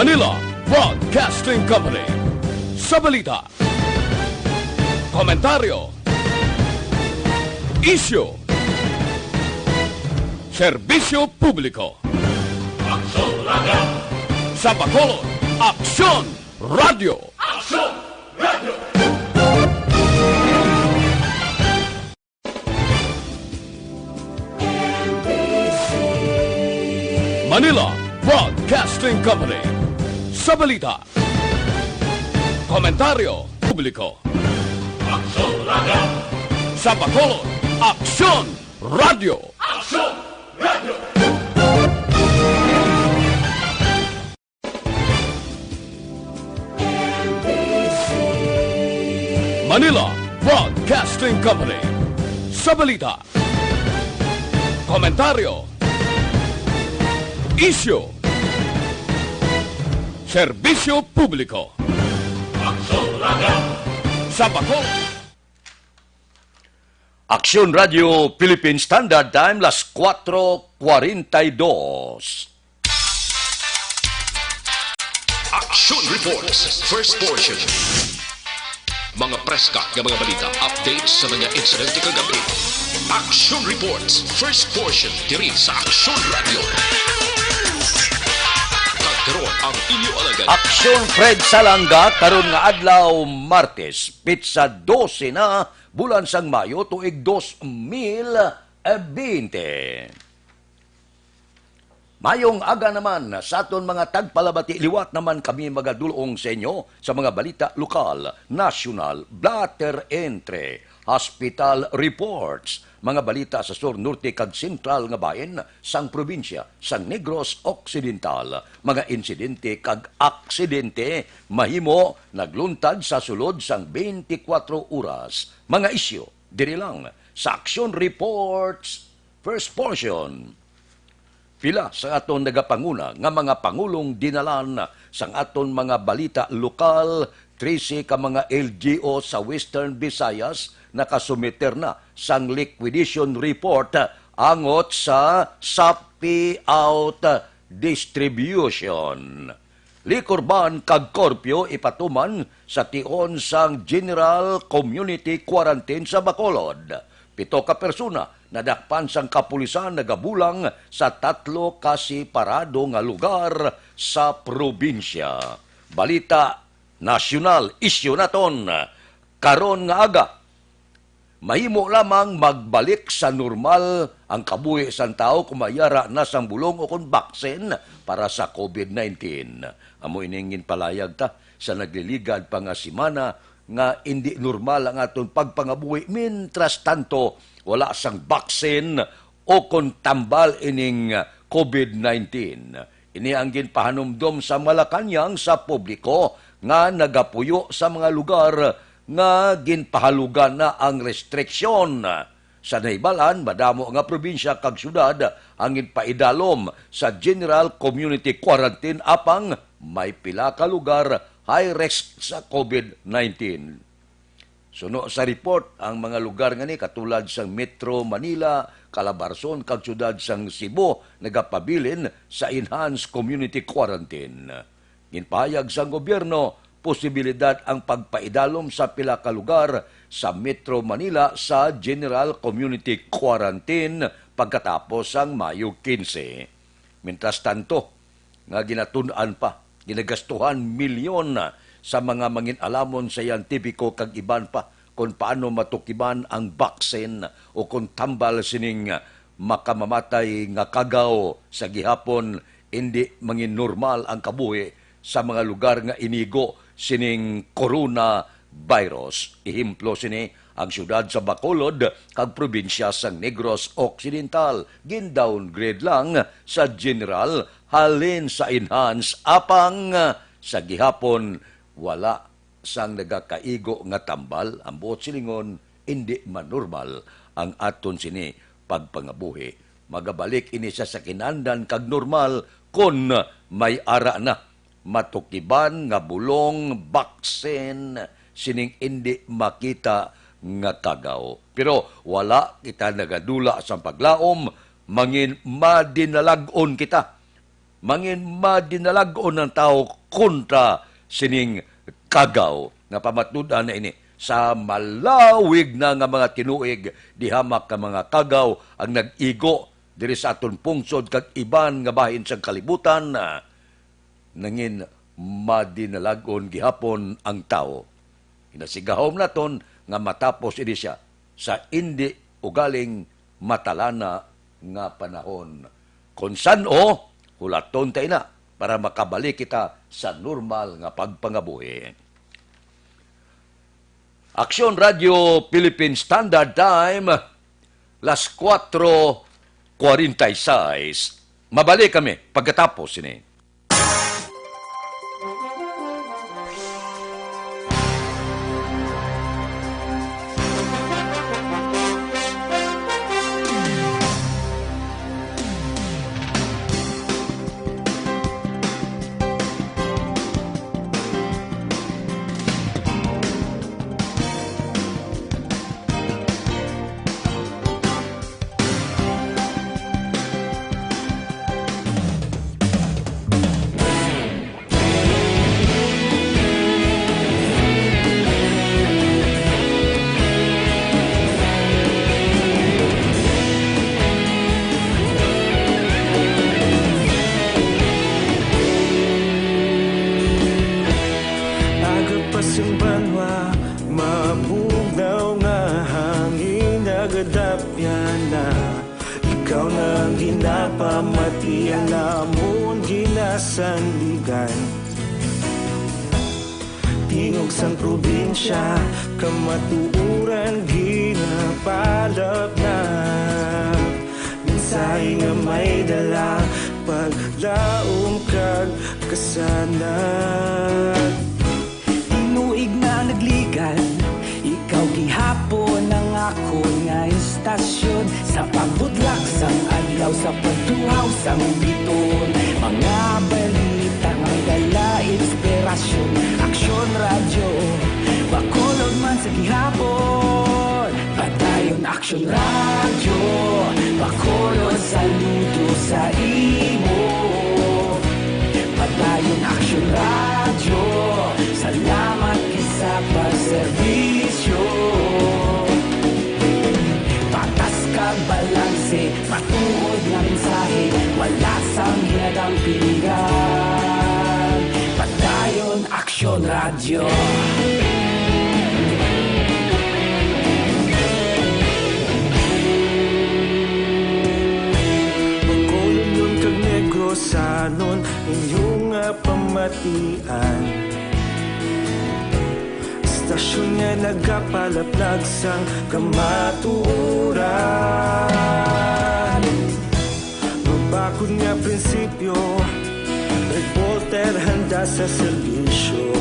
Manila Broadcasting Company. Sa balita, komentaryo, isyu, serbisyo publiko. Aksyon Radio! Sa Bacolod, Aksyon Radio! Aksyon Radio! Manila Broadcasting Company. Sa balita, komentaryo, publiko. Aksyon Radio! Sa Bacolod, Aksyon Radio! Aksyon Radio! Manila Broadcasting Company. Sa balita, komentaryo, isyu, serbisyo publiko. Aksyon Radio! Sa Bacolod, Aksyon Radio Philippine Standard Time, las 4:42. Action Reports, first portion. Mga preska ng mga balita, updates sa mga insidente kagabi. Action Reports, first portion, diri sa Action Radio. Kagkaroon ang inyo alagan. Aksyon Fred Salanga karon nga adlaw Martes, pitsa 12 na bulan sang Mayo tuig 2020. Mayong aga naman sa aton mga tagpalabati, liwat naman kami magadulong sa inyo sa mga balita lokal, national, blatter entre, hospital reports, mga balita sa sur, norte kag sentral nga bahin sang probinsya sang Negros Occidental, mga insidente kag aksidente mahimo nagluntad sa sulod sang 24 oras, mga isyu diri lang sa Action Reports first portion. Pila sa aton nagapanguna nga mga pangulong dinalan sang aton mga balita lokal, 13 ka mga LGO sa Western Visayas nakasumiter na sang liquidation report angot sa SAPI out distribution. Likorban kag korpyo ipatuman sa tion sang General Community Quarantine sa Bacolod. 7 ka persona nadakpan sang kapulisan nagabulang sa 3 ka separado nga lugar sa probinsya. Balita nasyonal, isyu naton karon nga aga. Mahimo lamang magbalik sa normal ang kabuhi sang tao kumayara na sang bulong o kung baksin para sa COVID-19. Amo iningin palayag ta sa nagliligad pa nga simana nga hindi normal ang aton pagpangabuhi mintras tanto wala sang baksin o kung tambal ining COVID-19. Ini ang ginpahanumdom sa Malacañang sa publiko nga nagapuyo sa mga lugar nga ginpahalugan na ang restriksyon. Sa naibalan, madamo nga probinsya kag syudad ang ginpaidalom sa General Community Quarantine apang may pila ka lugar high risk sa COVID-19. Suno sa report, ang mga lugar nga ni katulad sang Metro Manila, Calabarzon, kag syudad sang Cebu nagapabilin sa enhanced community quarantine. Ginpahayag sang gobyerno, posibilidad ang pagpaidalom sa pila ka lugar sa Metro Manila sa General Community Quarantine pagkatapos sang Mayo 15. Mientras tanto, nga ginatun-an pa, ginagastuhan milyon sa mga mangin-alamon sa yantipiko kag iban pa kung paano matukiban ang baksin o kung tambal sining makamamatay nga kagaw sa gihapon hindi mangin normal ang kabuhi sa mga lugar nga inigo sining coronavirus. Ihimplo sini ang syudad sa Bacolod kag probinsya sa Negros Occidental. Gin-downgrade lang sa general halin sa enhance apang sa gihapon wala sang nagakaigo nga tambal ang buot silingon hindi manormal ang aton sini pagpangabuhi. Magabalik ini sa kinandan kag normal kon may ara na matukiban nga bulong baksin sining hindi makita nga kagaw. Pero wala kita nagadula sa paglaom, mangin madinalagon kita mangin madinalagon ng tao kontra sining kagaw na pamatudan na ini sa malawig na nga mga tinuig dihamak ka mga kagaw ang nag-igo diri sa aton pungsod kag iban nga bahin sa kalibutan na nangin madinalagon gihapon ang tao. Inasigahom naton nga matapos ini siya sa indi ugaling matalana nga panahon. Kung saan-o, hulaton tayo na para makabalik kita sa normal nga pagpangabuhi. Aksyon Radio Philippine Standard Time, las 4:46. Mabalik kami pagkatapos ini. Ikaw nang ginapamatian namon ginasandigan. Tingog sang probinsya, kamatuuran ginapalap na. Minsay nga may dala, paglaom kag kasanag. Tinuig na nagligan, ikaw gihapon ang ako nga istasyon. Sa pagbudlak sang adlaw, sa pagtuhaw sang biton. Mga balita nga dala inspirasyon. Aksyon radyo, bakolod man sa gihapon. Padayon aksyon radyo, bakolod saludo sa imo. Padayon aksyon radyo, salamat isa pagserbisyo. Patas kag balanse, matuod nga mensahe, wala sang hinadang piligan. Padayon aksyon radyo. Bakolod nun kag Negrosanon, inyong nga pamatian. Istasyon nga nagapalaplag sang kamatuuran. Mabakod nga prinsipyo, reporter handa sa serbisyo.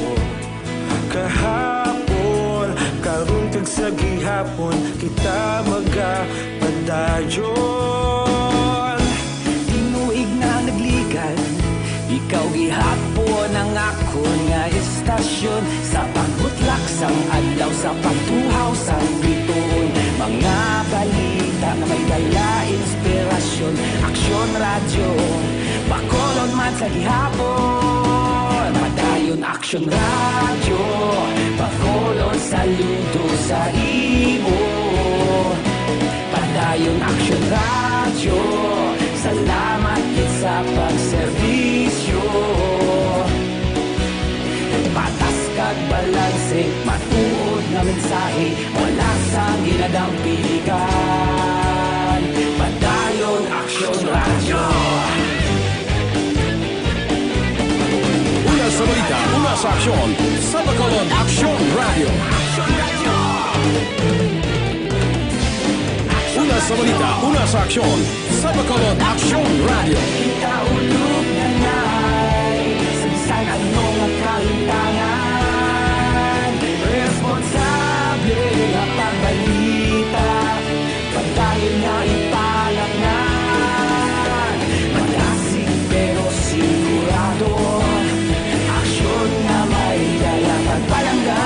Kahapon, karon kag sa gihapon, kita magapadayon. Tinuig na nagligan, ikaw gihapon ang ako nga istasyon. Sa pagbutlak sang adlaw, sa pagtuhaw sang biton. Mga balita na may dala inspirasyon. Aksyon radyo, bakolod man sa gihapon. Padayon aksyon radyo, bakolod saludo sa imo. Padayon aksyon radyo, salamat sa pagserbisyo. Patas kag balanse, matuod na mensahe, wala sang ginadang piligan. Padayon aksyon radyo. Una sa balita, una sa aksyon, sa Bacolod Aksyon Radio. Una sa balita, una sa aksyon, sa Bacolod Aksyon Radio. Kita ulog na na'y sabisan ano nga kalintangan. Responsable nga pagbalita, pagdayon nga ipalaknan. Malasig pero sigurado, aksyon na may dala pagpalanggan.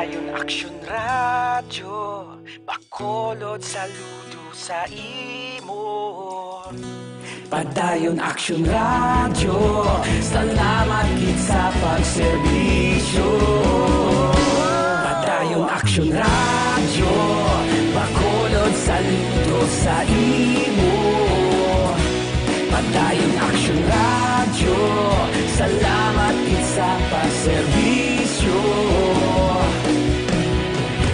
Padayon Aksyon Radyo, Bacolod saludo sa imo. Padayon Aksyon Radyo, salamat gid sa pagserbisyo. Padayon Aksyon Radyo, Bacolod saludo sa imo. Padayon Aksyon Radyo, salamat gid sa pagserbisyo.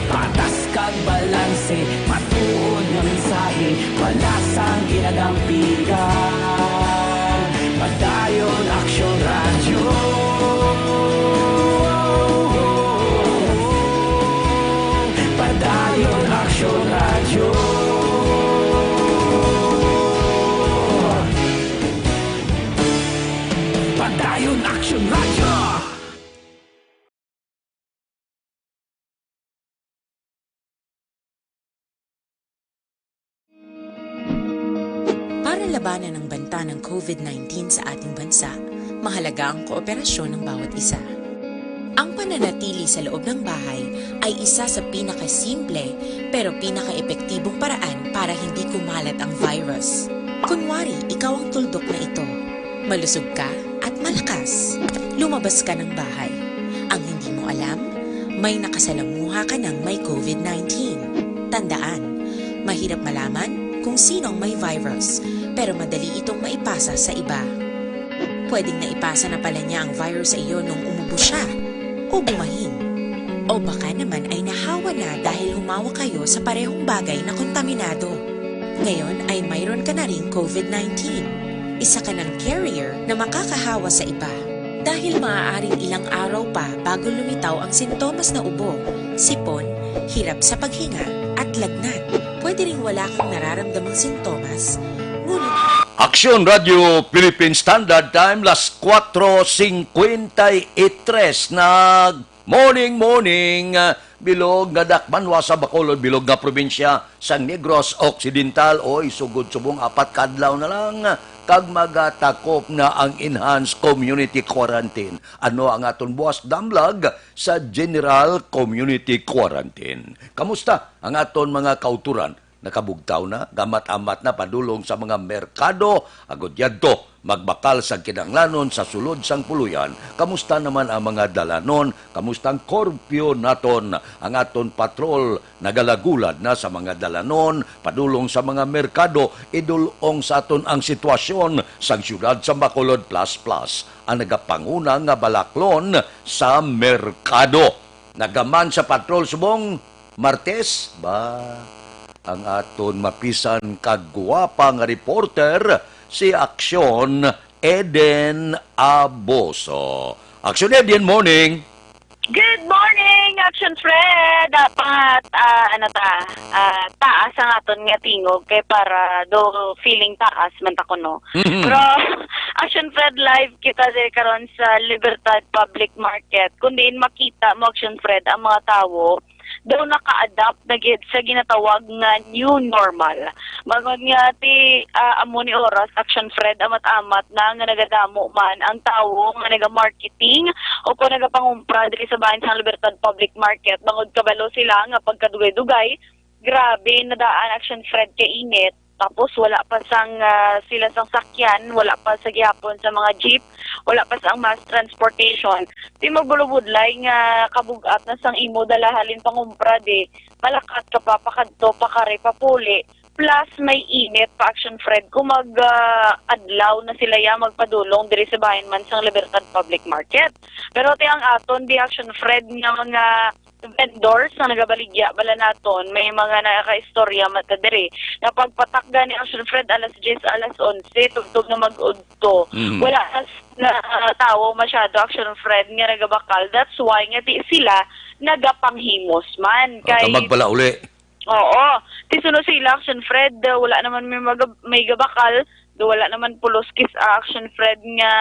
Patas kag balanse, matuod nga mensahe, wala sang ginagampigan. Padayon Aksyon Radyo. Padayon Aksyon Radyo. Padayon Aksyon Radyo. Para labanan ang banta ng COVID-19 sa ating bansa, mahalaga ang kooperasyon ng bawat isa. Ang pananatili sa loob ng bahay ay isa sa pinakasimple pero pinaka-epektibong paraan para hindi kumalat ang virus. Kunwari, ikaw ang tuldok na ito. Malusog ka at malakas. Lumabas ka ng bahay. Ang hindi mo alam, may nakasalamuha ka ng may COVID-19. Tandaan, mahirap malaman kung sino ang may virus, pero madali itong maipasa sa iba. Pwedeng naipasa na pala niya ang virus sa iyo nung umubo siya, o bumahin. O baka naman ay nahawa na dahil humawa kayo sa parehong bagay na kontaminado. Ngayon ay mayroon ka na ring COVID-19. Isa ka ng carrier na makakahawa sa iba. Dahil maaaring ilang araw pa bago lumitaw ang sintomas na ubo, sipon, hirap sa paghinga at lagnat. Pwede ring wala kang nararamdamang sintomas, ngunit Aksyon Radio Philippine Standard Time, las 4:53 na morning. Bilog nga dakmanwa sa Bacolod, bilog nga probinsya sa Negros Occidental. Oy, sugod-subong 4 kadlaw na lang kag magatakop na ang enhanced community quarantine. Ano ang aton buwas damlag sa General Community Quarantine? Kamusta ang aton mga kauturan? Nakabugtaw na, gamat-amat na padulong sa mga merkado, agod yadto, magbakal sa kinanglanon sa sulod sang puluyan. Kamusta naman ang mga dalanon? Kamusta ang korpyo naton? Ang aton patrol nagalagulad na sa mga dalanon, padulong sa mga merkado, idulong sa aton ang sitwasyon sang syudad sa Bacolod plus ang nagapanguna nga balaklon sa merkado. Nagaman sa patrol subong Martes ba? Ang aton mapisan kagwapa nga reporter si Aksyon Eden Aboso. Aksyon Eden, morning. Good morning, Action Fred. Dapat taas ang aton nga tingog kay para do feeling taas man ta kuno. Pero Action Fred live kita diri karon sa Libertad Public Market. Kundi makita mo Action Fred ang mga tawo daw naka-adapt na gid sa ginatawag nga new normal. Magod nga ti amo ni oras Action Fred amat-amat na nga nagadamo man ang tawo nga naga-marketing o kung nagapangumpra diri sa bahin sa Libertad Public Market. Bangod kabalo sila nga pagkadugay-dugay, grabe nadaan Action Fred kay init. Tapos wala pa sang sila sang sakyan, wala pa sa gihapon sa mga jeep, wala pa sang mass transportation. Di magbulubudlay nga kabugat na sang imo dalahalin pangumpra di. Malakat ka pa, pakadto, pakare, papuli. Plus may init pa Action Fred kung mag-adlaw na sila ya magpadulong diri sa bahin man sang Libertad Public Market. Pero ti ang aton di Action Fred nga mga vendors na nagabaligya bala naton, may mga nakaka-istorya matadiri na pagpatakga ni Action Fred alas 10, alas 11, tugtog na mag-udto. Wala na tao masyado Action Fred nga nagabakal. That's why nga di sila nagapanghimos man. Kay magbala uli. Oo. Tisuno sila Action Fred, wala naman may gabakal, wala naman pulos kiss Action Fred nga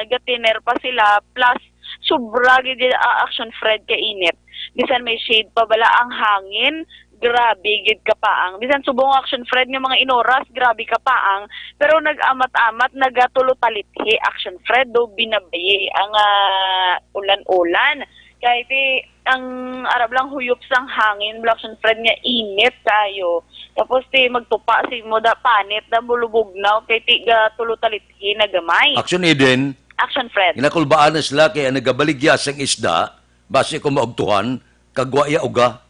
gatiner pa sila, plus sobra gid Action Fred ka init. Bisan may shade pa bala ang hangin, grabe gid kapaang. Bisan subong Action Fred nga mga inoras, grabe kapaang. Pero nag-amat-amat, nagatulotalithi Action Fred do binabayi ang ulan-ulan. Kaya ang arab lang huyop sang hangin, Action Fred nga init tayo. Tapos magtupa si mo da panit da bulubog na kay ga tulutalithi na gamay. Action Eden, Action Fred. ginakulbaan na sila kaya nagabaligya sang isda, base kung maugtuhan, kagwaya uga.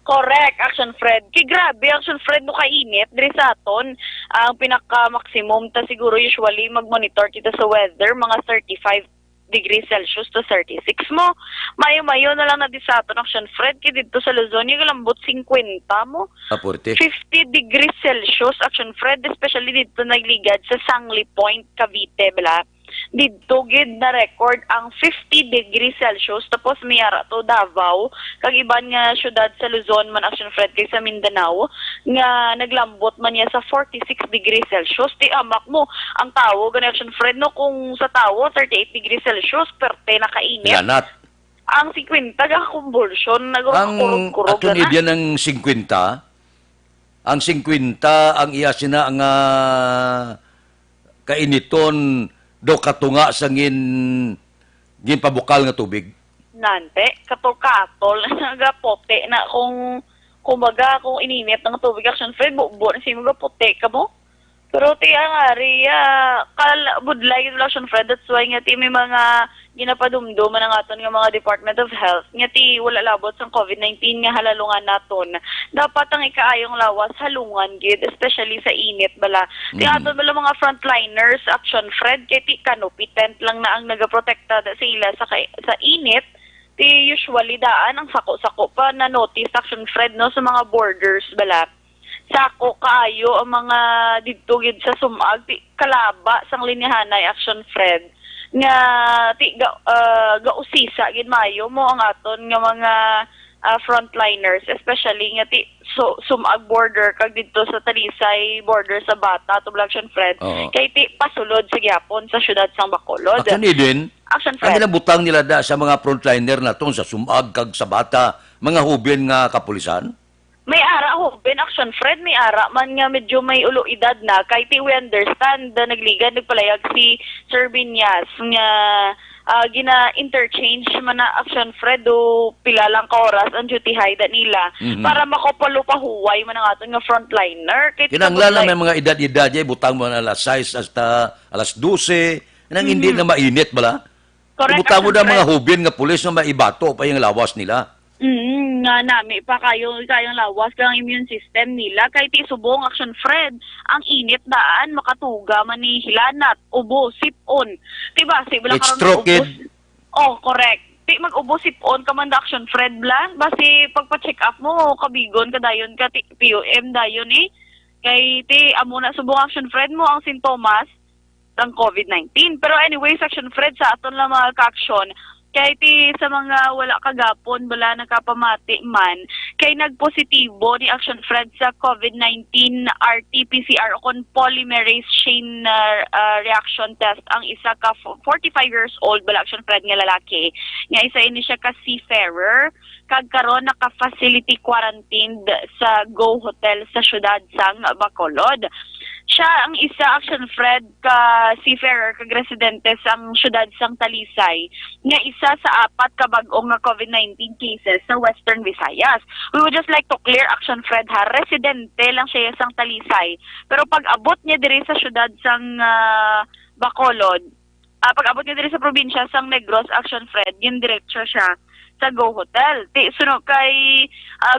Correct, Action Fred. Kay grabe, Action Fred, no kainit, diri sa aton, ang pinaka-maximum, ta siguro usually mag-monitor kita sa weather, mga 35 degrees Celsius to 36 mo. Mayo-mayo na lang na di sa aton, Action Fred, kaya dito sa Luzon, yung lambot 50 mo. Apurte. 50 degrees Celsius, Action Fred, especially dito nagligad sa Sangli Point, Cavite, bala. Dito gid na record ang 50 degrees Celsius tapos miyara to Davao kag iban nga syudad sa Luzon man, Action Fred, kay sa Mindanao nga naglambot man niya sa 46 degrees Celsius. Ti amak mo ang tawo gani, Action Fred, no, kung sa tawo 38 degrees Celsius perte na kainit. Yanat. Ang 50 ga convulsion Ang nagkurog-kurog aton na. Eden ang 50, ang 50 ang iya sina nga kainiton do katunga sa ginpabukal nga tubig. Nante, katol-katol, nagapote na kung kumbaga kung ininit ng tubig, Action Fred, buo na siya magapote ka mo. Pero nga riya, budlay yung Action Fred, that's why nga may mga ginapadumduman ng aton nga mga Department of Health, nga wala labot sa COVID-19 nga halalungan naton. Dapat ang ikaayong lawas halungan gid, especially sa init bala. Aton bala mga frontliners, Action Fred, kay canopy tent lang na ang nagaprotekta sa ila sa init. Usually daan ang sako-sako pa na notice, Action Fred, no, sa mga borders bala. Sako kaayo ang mga dito gid sa sumag, kalaba sang linyahanay, Action Fred, nga gausisa gid mayo mo ang aton nga mga frontliners, especially nga sumag border kag dito sa Talisay border sa Bata to Action Fred. Kay pasulod sa gyapon sa syudad sang Bacolod. Action Eden, Action ang Fred. butang nila da sa mga frontliner na ton sa sumag kag sa Bata, mga hubin nga kapulisan. May ara ho, Ben, Action Fred, may ara man nga medyo may ulo edad na, kay we understand na nagpalayag si Sir Binyas nga gina-interchange man na, Action Fred, do pilalang ka oras ang duty hide nila para makopalo pahuway man ang aton nga frontliner. Kinanglan lang may mga edad-edad butang mo na alas 6 hasta alas 12, nang hindi na mainit bala. Correct, Butang mo Action na mga Fred. hubin nga pulis na maibato pa yung lawas nila. Nga nami pa kayong lawas kang immune system nila kay subong, Action Fred, ang init daan makatuga man ni hilanat, ubo, sipon. Diba? It's true, kid. Oh, correct. Mag-ubo sipon ka man, Action Fred blan. Basi pagpa-check up mo kabigon kadayon ka POM dayon Kay amo na subong, Action Fred, mo ang sintomas ng COVID-19. Pero anyways, Action Fred, sa aton lang mga ka-aksyon, kay sa mga wala kagapon, wala nakapamati man, kay nagpositibo ni Action Fred sa COVID-19 RT-PCR o kon polymerase chain reaction test ang isa ka 45 years old, wala, Action Fred, nga lalaki. Nga isa ini siya ka seafarer, kag karon naka-facility quarantined sa Go Hotel sa syudad sang Bacolod. Siya ang isa, Action Fred, ka seafarer, kag residente sang syudad sang Talisay, nga isa sa 4 ka bag-ong nga COVID-19 cases sa Western Visayas. We would just like to clear, Action Fred, ha, residente lang siya sang Talisay. Pero pag abot niya diri sa syudad sang Bacolod, pag abot niya diri sa probinsya sang Negros, Action Fred, yung diretso siya sa Go Hotel. Sunod kay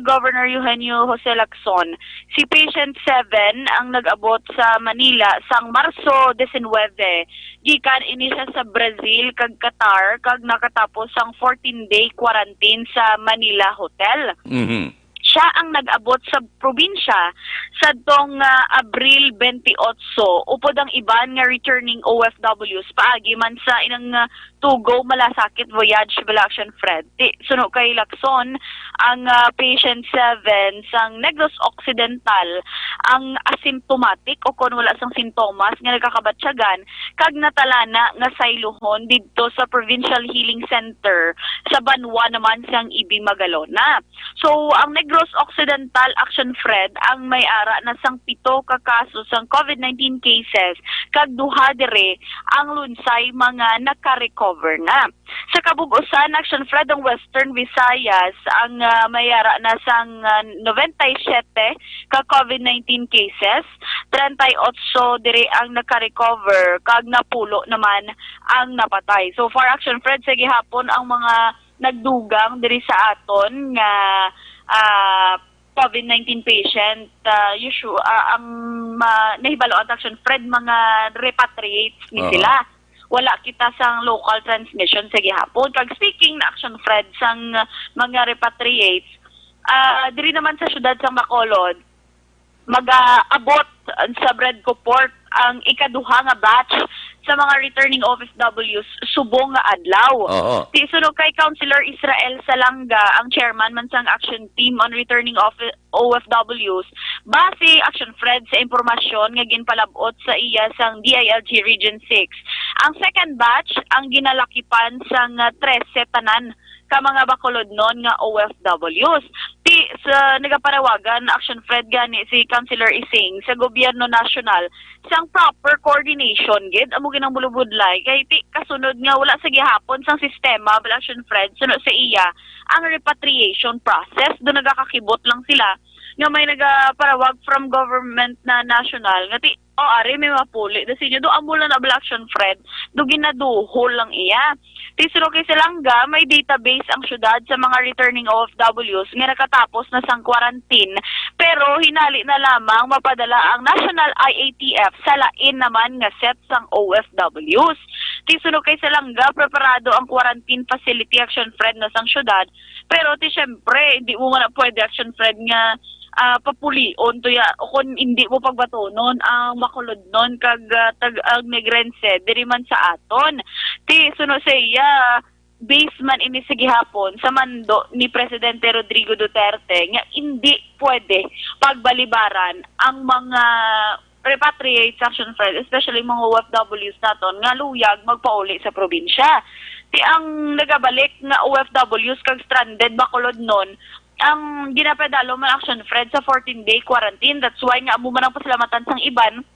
Governor Eugenio Jose Lacson, si patient 7 ang nag-abot sa Manila sang Marso 19. Gikan ini siya sa Brazil kag Qatar kag nakatapos sang 14-day quarantine sa Manila Hotel. Siya ang nag-abot sa probinsya sa dong Abril 28. Upod ang iban nga returning OFWs paagi man sa inang tugo malasakit voyage bala, Action Fred. Suno kay Lacson, ang patient 7 sang Negros Occidental ang asymptomatic o kon wala sang sintomas nga nagkakabatsyagan kag natalana nga sayluhon didto sa Provincial Healing Center sa Banwa naman sang Ibi Magalona. So ang Negros Occidental, Action Fred, ang may ara na sang 7 ka kaso sang COVID-19 cases kag duha dire ang lunsay mga naka-recover recover na. Sa kabugusan, Action Fred, ang Western Visayas ang mayara na sang 97 ka COVID-19 cases, 38 diri ang naka-recover, kag napulo naman ang napatay. So far, Action Fred, sa gihapon ang mga nagdugang diri sa aton nga COVID-19 patient, ang nahibalo ang Action Fred, mga repatriates ni sila. Wala kita sang local transmission sa gihapon. Kag speaking na Action Fred sang mga repatriates, diri naman sa syudad sang Bacolod, mag-abot sa Bredco Port ang ikaduha nga batch sa mga returning OFWs subong nga adlaw. Ti sunog kay Councilor Israel Salanga, ang chairman man sang action team on returning OFWs, base Action Fred sa impormasyon nga ginpalabot sa iya sang DILG Region 6. Ang second batch ang ginalakipan sang 13 tanan ka mga Bacolod non nga OFWs. Ti sa nagaparawagan Action Fred gani si Councilor Ising sa gobyerno nasyonal sang proper coordination gid amo ginang bulubudlay kay ti kasunod nga wala sa gihapon sang sistema bala Action Fred sunod sa iya ang repatriation process do nagakakibot lang sila nga may nagaparawag from government na national nga ti ari may mapuli da sinyo do amula na bala Action Fred do ginaduhol lang iya. Ti suno kay Salanga may database ang syudad sa mga returning OFWs nga nakatapos na sang quarantine pero hinali na lamang mapadala ang National IATF sa lain naman nga set sang OFWs. Ti suno kay Salanga preparado ang quarantine facility Action Fred na sang syudad pero ti syempre hindi mo na pwede Action Fred nga papulion to ya kung hindi mo pagbatonon ang Bacolod non kag tag-ag Negrense diri man sa aton. Ti suno sa iya baseman ini sa gihapon sa mando ni Presidente Rodrigo Duterte nga hindi pwede pagbalibaran ang mga repatriates Action Fred, especially mga OFWs naton nga luyag magpauli sa probinsya. Ti ang nagabalik nga OFWs kag stranded Bacolod non ang ginapedalo man Action Fred sa 14-day quarantine. That's why nga amo man ang pasalamatan sang iban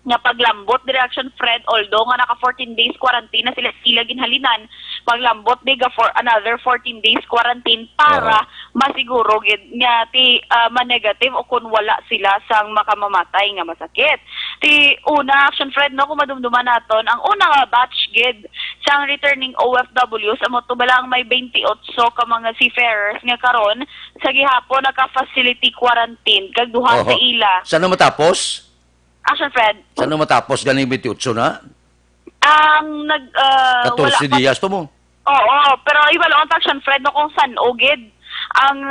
nga paglambot dire Action Fred although nga naka 14 days quarantine na sila ginhalinan paglambot diga for another 14 days quarantine para masiguro gid nga ti ma-negative o kun wala sila sang makamamatay nga masakit. Ti una Action Fred no kung madumduman naton ang una nga batch gid sang returning OFWs amo to balang may 28 ka mga seafarers nga karon sa gihapon naka-facility quarantine kag duha sa ila. Sana matapos? Action Fred. Sana matapos ganing 28 na? Ang 14 días to mo? Oo, pero ibalo ang Action Fred no kung san ogid. Ang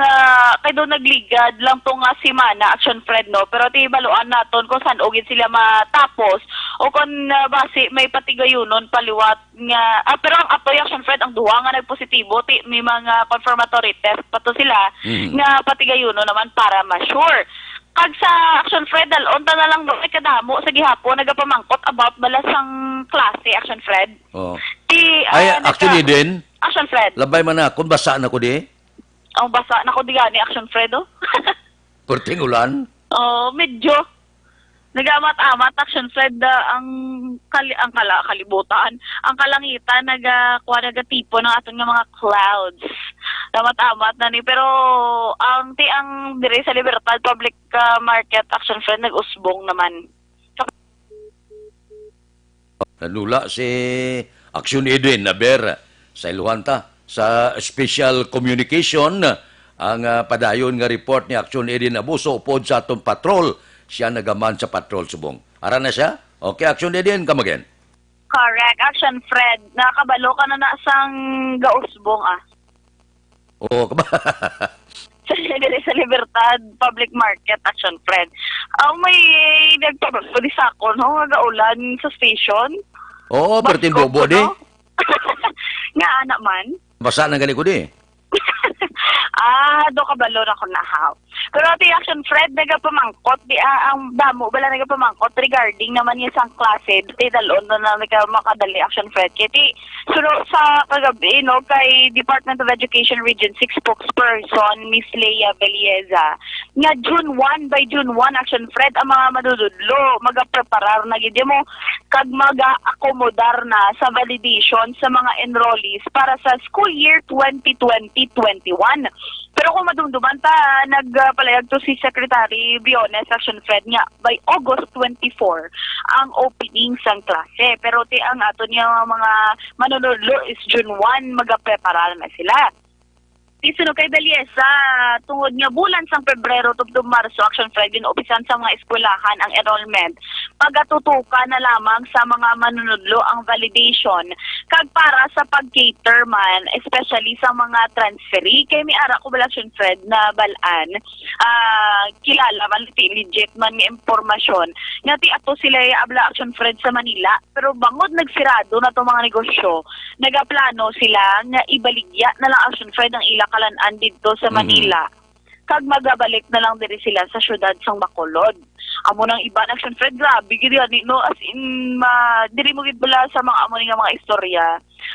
kay do nagligad lang to nga semana Action Fred no, pero ti baluan naton kung san ogid sila matapos o kung base may patigayunon paliwat nga pero ang atoy Action Fred ang duha nga nagpositibo ti may mga confirmatory test pato sila nga patigayunon naman para ma-sure. Kag sa Action Fred, unta na lang doon kadamo sa gihapon nagapamangkot about balas sang klase Action Fred. Actually din. Action Fred. Labay man na kung basa na ko di. Ang basa na ko di gani Action Fred oh. Perting ulan. Medyo nagamat-amat Action Fred ang kalibutan. Ang kalangitan nagatipo ng aton nga mga clouds. Damat-amat na ni pero ang dire sa Libertad Public Market Action Fred nag-usbong naman. Nanula si Action Edwin Naber sa Iluhanta sa Special Communication ang padayon nga report ni Action Edwin Abuso upod sa atong patrol. Siya nagaman sa patrol subong. Ara na siya? Okay, Action Edwin, come again. Correct, Action Fred. Nakabalo ka na sang gausbong Oo, kaba. sa Libertad Public Market Action Fred. May nagpapagpulis ako no, gaulan sa station. Oo, pertin bobo di. Nga anak man. Basa na gani ko di. Do kabalo na ko na how. Pero ti Action Fred nagapamangkot di ang damo bala nagapamangkot regarding naman yung sang klase ti dalon na makadali Action Fred kiti suno sa kagabi no kay Department of Education Region 6 spokesperson Miss Leia Belieza nga June 1 by June 1 Action Fred ang mga manunudlo magapreparar na gid mo kag maga-akomodar na sa validation sa mga enrollees para sa school year 2020-21. Pero kung madumduman ta nagpalayag to si Secretary Biones Action Fred nga by August 24 ang opening sang klase. Pero ti ang ato niya mga manunudlo is June 1 magapreparar na sila. Isuno kay Beliesa, tungod nga bulan sang Pebrero tubtub Marso, Action Fred, opisan sa mga eskwelahan ang enrollment. Pagatutuka na lamang sa mga manunudlo ang validation. Kag para sa pag-cater man, especially sa mga transferee, kay may ara ko bala Action Fred na balaan, kilala man, legit man nga impormasyon. Nga ti ato sila abla Action Fred sa Manila, pero bangod nagsirado na itong mga negosyo, nagaplano sila nga ibaligya na lang Action Fred ang ila kalan-an dito sa Manila. Kag magabalik na lang diri sila sa syudad sang Bacolod. Amo nang iba na Action Fred, grabe gid no, as in diri mo gid bala sa mga amo nga mga istorya.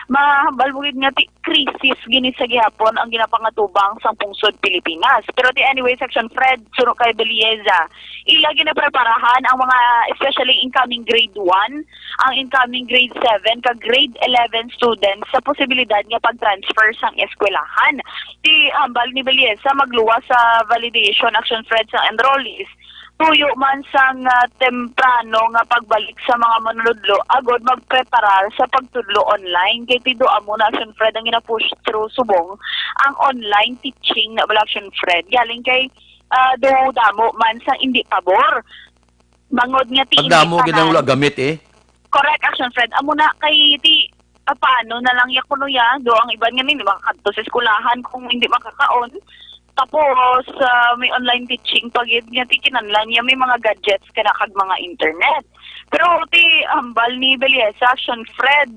Mahambal mo gid nga ti krisis gini sa gihapon ang ginapangatubang sang pungsod Pilipinas. Pero ti anyway Action Fred, suro kay Belieza, ila ginapreparahan ang mga especially incoming grade 1, ang incoming grade 7 kag grade 11 students sa posibilidad nga pag-transfer sang eskwelahan. Ti hambal ni Belieza magluwas sa validation Action Fred sa enrollees. Tuyo man sang temprano nga pagbalik sa mga manunudlo agod magpreparar sa pagtudlo online kay tido amo na Action Fred ang gina-push through subong ang online teaching na bala Action Fred galing kay damo man sang hindi pabor bangod nga ti Pagdamo gid ang gamit correct Action Fred amo na kay ti paano na lang ya kuno ya do ang iban nga ni makakadto sa eskwelahan kung hindi makakaon. Tapos, may online teaching pagid nga ti kinahanglan niya may mga gadgets kana kag mga internet. Pero ti hambal ni Beliesa Action Fred,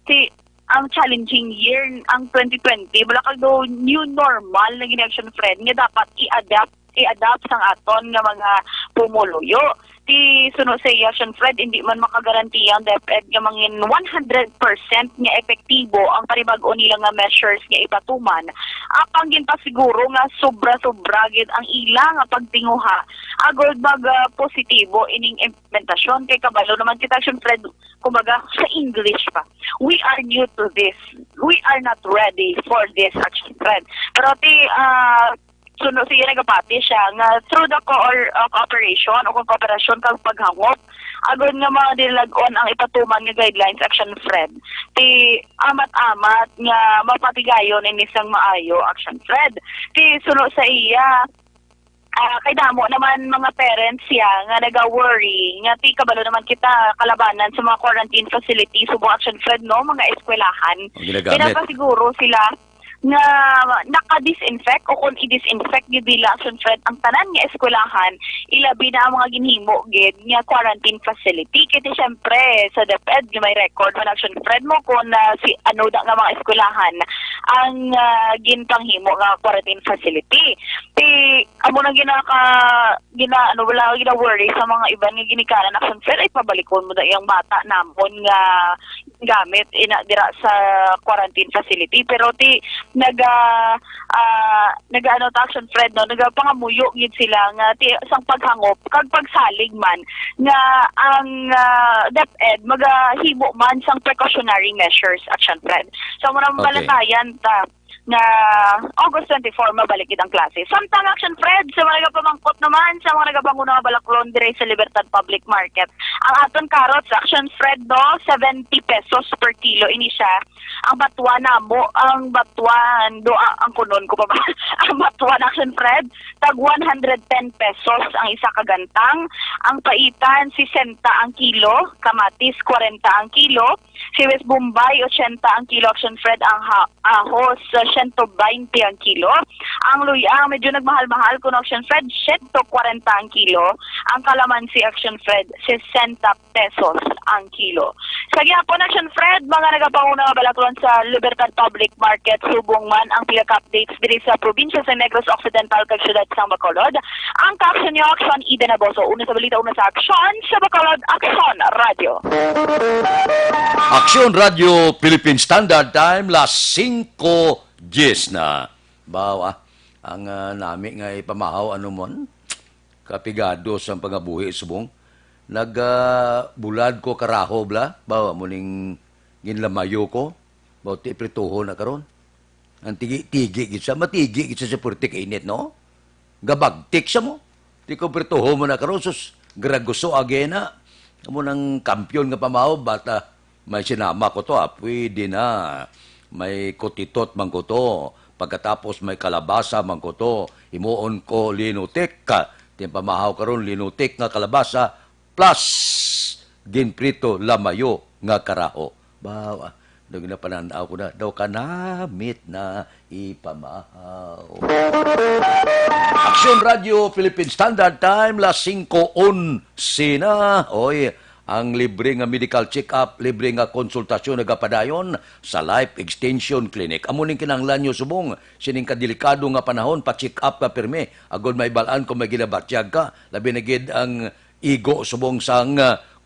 ti ang challenging year ang 2020 wala kag do new normal na gini Action Fred nga dapat i-adapt sang aton nga mga pumuluyo. Ti suno sa Action Fred hindi man makagarantiya ang DepEd nga mangin 100% nga epektibo ang paribag-o nila nga measures nga ipatuman. Apang ginta siguro nga sobra-sobra gid ang ila nga pagtinguha agod mag positibo ining implementasyon kay kabalo naman kita Action Fred kumbaga sa English pa. We are new to this. We are not ready for this Action Fred. Pero ti suno siya nagapati siya nga through the cooperation o kooperasyon kag paghangop agod nga mga dilagon ang ipatuman nga guidelines Action Fred ti amat-amat nga mapatigayon ini sang maayo Action Fred ti suno sa iya kay damo naman mga parents siya nga naga-worry nga ti kabalo naman kita kalabanan sa mga quarantine facilities subong Action Fred no mga eskwelahan kaya siguro sila nga naka-disinfect o kung i-disinfect gid nila Action Fred ang tanan nga eskwelahan ilabi na ang mga ginhimo gid nga quarantine facility kiti syempre sa DepEd may record man Action Fred mo kung si ano da nga mga eskwelahan ang ginpanghimo nga quarantine facility ti amo nang wala gina worry sa mga iban nga ginikanan Action Fred ay pabalikon mo da iyang bata namon nga gamit ina dira sa quarantine facility pero ti Action Fred no nagapangamuyo gid sila nga ti sang paghangop kag pagsalig man nga ang DepEd magahimo man sang precautionary measures Action Fred so mo balatayan ta na August 24 mabalik ang klase. Samtang Action Fred sa mga nagapamangkot naman sa mga nagapanguna nga balaklon dire sa Libertad Public Market. Ang aton carrots Action Fred do 70 pesos per kilo ini siya. Ang batuan namo, ang batuan do ang kunon ko pa ba. Ang batuan Action Fred tag 110 pesos ang isa ka gantang. Ang paitan 60 ang kilo, kamatis 40 ang kilo, Siwes Bombay 80 ang kilo Action Fred, ang ahos 120 ang kilo. Ang luyang medyo nagmahal-mahal kun Action Fred 140 ang kilo. Ang kalamansi Action Fred 60 pesos ang kilo. Sa gihapon Action Fred mga nagapanguna nga balaklon sa Libertad Public Market subong man ang pinaka-updates diri sa probinsya sa Negros Occidental kag syudad sa Bacolod. Ang ka-action niyo Action Eden Aboso. Una sa balita, una sa Action sa Bacolod, Action Radio. Action Radio Philippine Standard Time las 5:10 na. Bawa. ang nami nga ipamahaw ano mon kapigado sa pangabuhi subong bulad ko karaho bla bawa muning ginlamayo ko bawa ti prituho na karon ang tigi gid sa matigi gid sa purtik init no gabagtik sa mo ti ko prituho mo na karon sus graguso agena amo nang kampiyon nga pamahaw bata may sinama ko to pwede na may kotitot man ko to pagkatapos may kalabasa man ko to imuon ko linutik ka pamahaw karon linutik nga kalabasa plus ginprito lamayo nga karaho. Bawa, daw ginapananaw ko na, daw kanamit na ipamahaw. Aksyon Radio Philippine Standard Time, las 5:11 na. Oy, ang libre nga medical check-up, libre nga konsultasyon nagapadayon sa Life Extension Clinic. Amo ning kinahanglan nyo subong, sining kadelikado nga panahon, pa-check up ka pirmi, agod may balaan kung may ginabatyag ka, labi na gid ang igo subong sang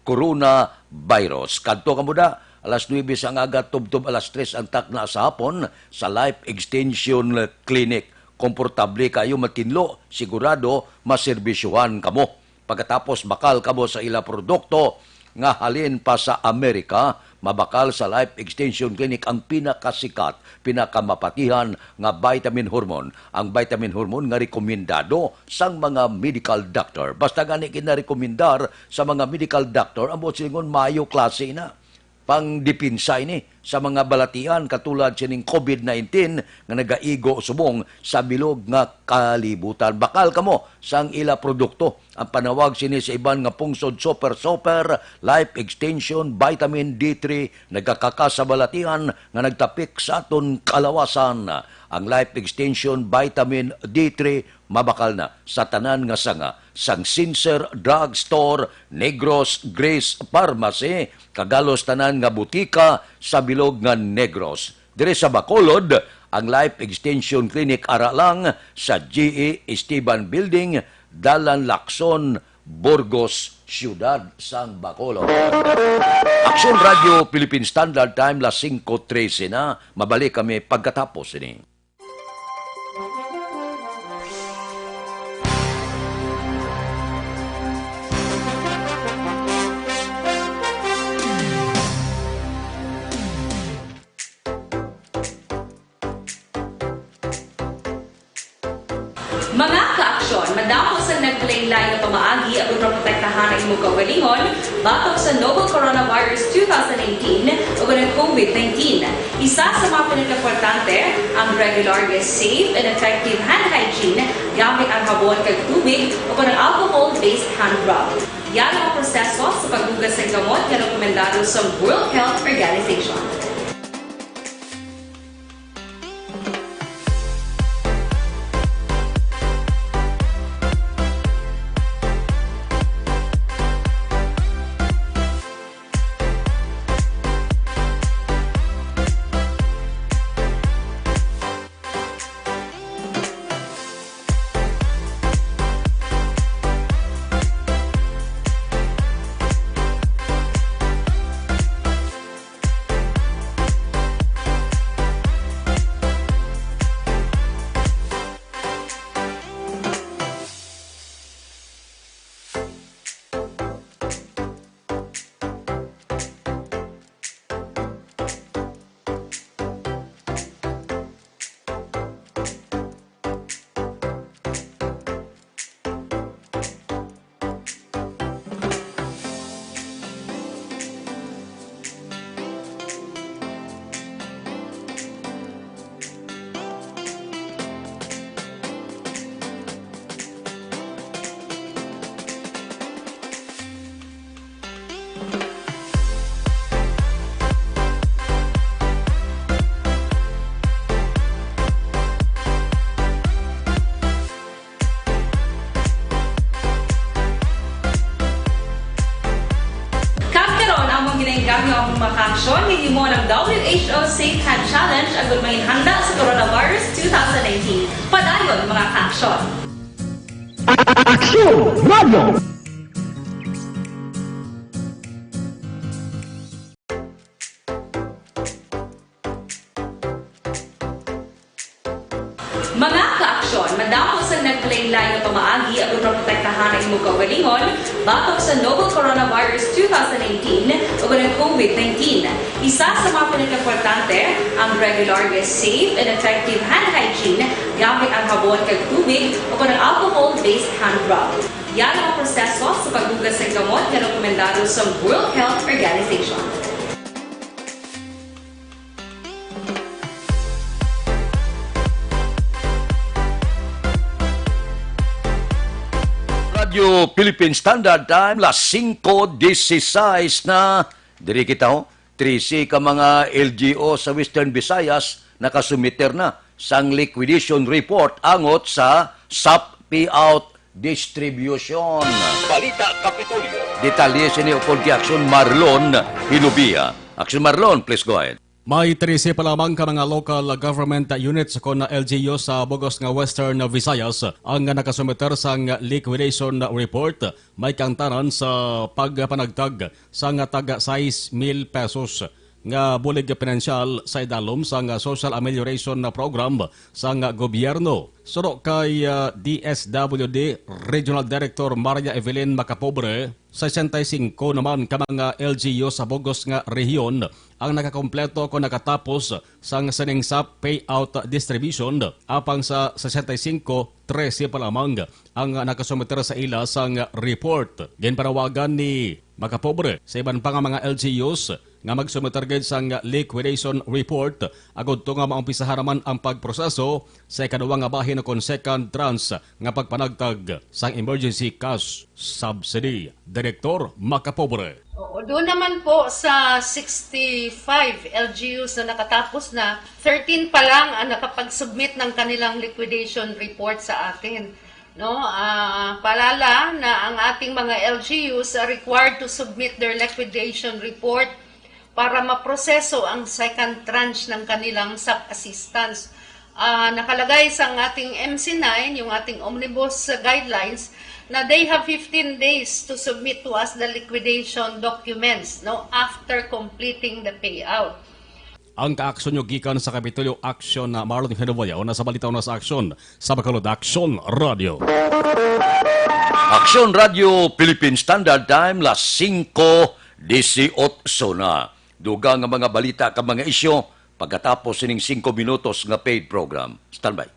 coronavirus. Kadto ka muda, alas 9 sang aga, tubtob alas 3 ang takna sa hapon sa Life Extension Clinic. Komportable kayo matinlo, sigurado maserbisyuhan kamo. Pagkatapos bakal kamo sa ila produkto, nga halin pa sa Amerika, mabakal sa Life Extension Clinic ang pinakasikat, pinakamapatihan nga vitamin hormone. Ang vitamin hormone nga rekomendado sang mga medical doctor. Basta gani kinarekomendar sa mga medical doctor, ang silingon mayo klase na. Pang-dipinsa ini sa mga balatian katulad sining COVID-19 nga nagaigo subong sa bilog nga kalibutan. Bakal kamo sang ila produkto. Ang panawag sini sa iban nga pungsod Super Life Extension Vitamin D3 nagakaka sa balatian nga nagtapik sa aton kalawasan. Ang Life Extension Vitamin D3 mabakal na sa tanan nga sanga sang Sincer Drug Store, Negros Grace Pharmacy, kagalos tanan nga butika sa bilog nga Negros. Dire sa Bacolod, ang Life Extension Clinic ara lang sa GE Esteban Building, Dalan Lacson, Burgos, Ciudad sang Bacolod. Aksyon Radio Philippine Standard Time, las 5:13 na. Mabalik kami pagkatapos ini. Mga kaaksyon, madamo sa naglaylay na pamaagi at protektahan ang imong kaugalingon batok sa novel coronavirus 2018 o ng COVID-19. Isa sa mga pinaka-importante ang regular, safe, and effective hand hygiene gamit ang habon kag tubig o ng alcohol-based hand rub. Yan ang proseso sa paghugas ng gamot na rekomendado sa World Health Organization. Ang mga aksyon ni mo ng WHO Safe Hand Challenge agad may handa sa coronavirus 2019. Padayon mga aksyon. Aksyon Radio! Mga kaaksyon, madamo sa nagpalaylay nga pamaagi at protektahan ang imong kaugalingon batok sa novel coronavirus 2019 o ng COVID-19. Isa sa mga pinaka-importante ang regular, safe, and effective hand hygiene gamit ang habon kag tubig o ng alcohol-based hand rub. Yan ang proseso sa paghugas ng gamot na rekomendado sa World Health Organization. Radio Philippine Standard Time, las 5:16 na. Diri kita ho, 13 ka mga LGO sa Western Visayas nakasumiter na sang liquidation report angot sa SAP payout distribution. Balita Kapitolyo. Detalye sa niyo kung Action Marlon Hinubia. Action Marlon, please go ahead. May 13 pa lamang ka mga local government units kon na LGU sa Bogos nga Western Visayas ang nakasumiter sang liquidation report. May kantaran sa pagpanagtag sang taga 6,000 pesos nga bulig pinansyal sa idalom sang social amelioration program sang gobyerno. Suro kay DSWD Regional Director Maria Evelyn Macapobre, 65 naman ka mga LGU sa Bogos nga rehiyon ang nakakompleto ko nakatapos sang SAP payout distribution. Apang sa 65, 13 pa lamang ang nakasumiter sa ila sang report. Ginpanawagan ni Macapobre sa iban pa nga mga LGUs nga magsumiter gid sang liquidation report agud to nga maumpisahan naman ang pagproseso sa ikaduwa nga bahin kon second tranche nga pagpanagtag sang emergency cash subsidy. Direktor Macapobre. Doon naman po sa 65 LGUs na nakatapos na, 13 pa lang ang nakapag-submit ng kanilang liquidation report sa atin. No, paalala na ang ating mga LGUs are required to submit their liquidation report para maproseso ang second tranche ng kanilang SAP assistance. Nakalagay sa ating MC9, yung ating omnibus guidelines, na they have 15 days to submit to us the liquidation documents, no, after completing the payout. Ang kaaksyon nyo gikan sa Kapitolyo Action na Marlon Hinubaya o nasa balitaw na sa aksyon sa Bacolod Action Radio. Action Radio Philippine Standard Time, las 5:18 na. Dugang nga mga balita ka mga isyo pagkatapos sining 5 minutos nga paid program. Standby.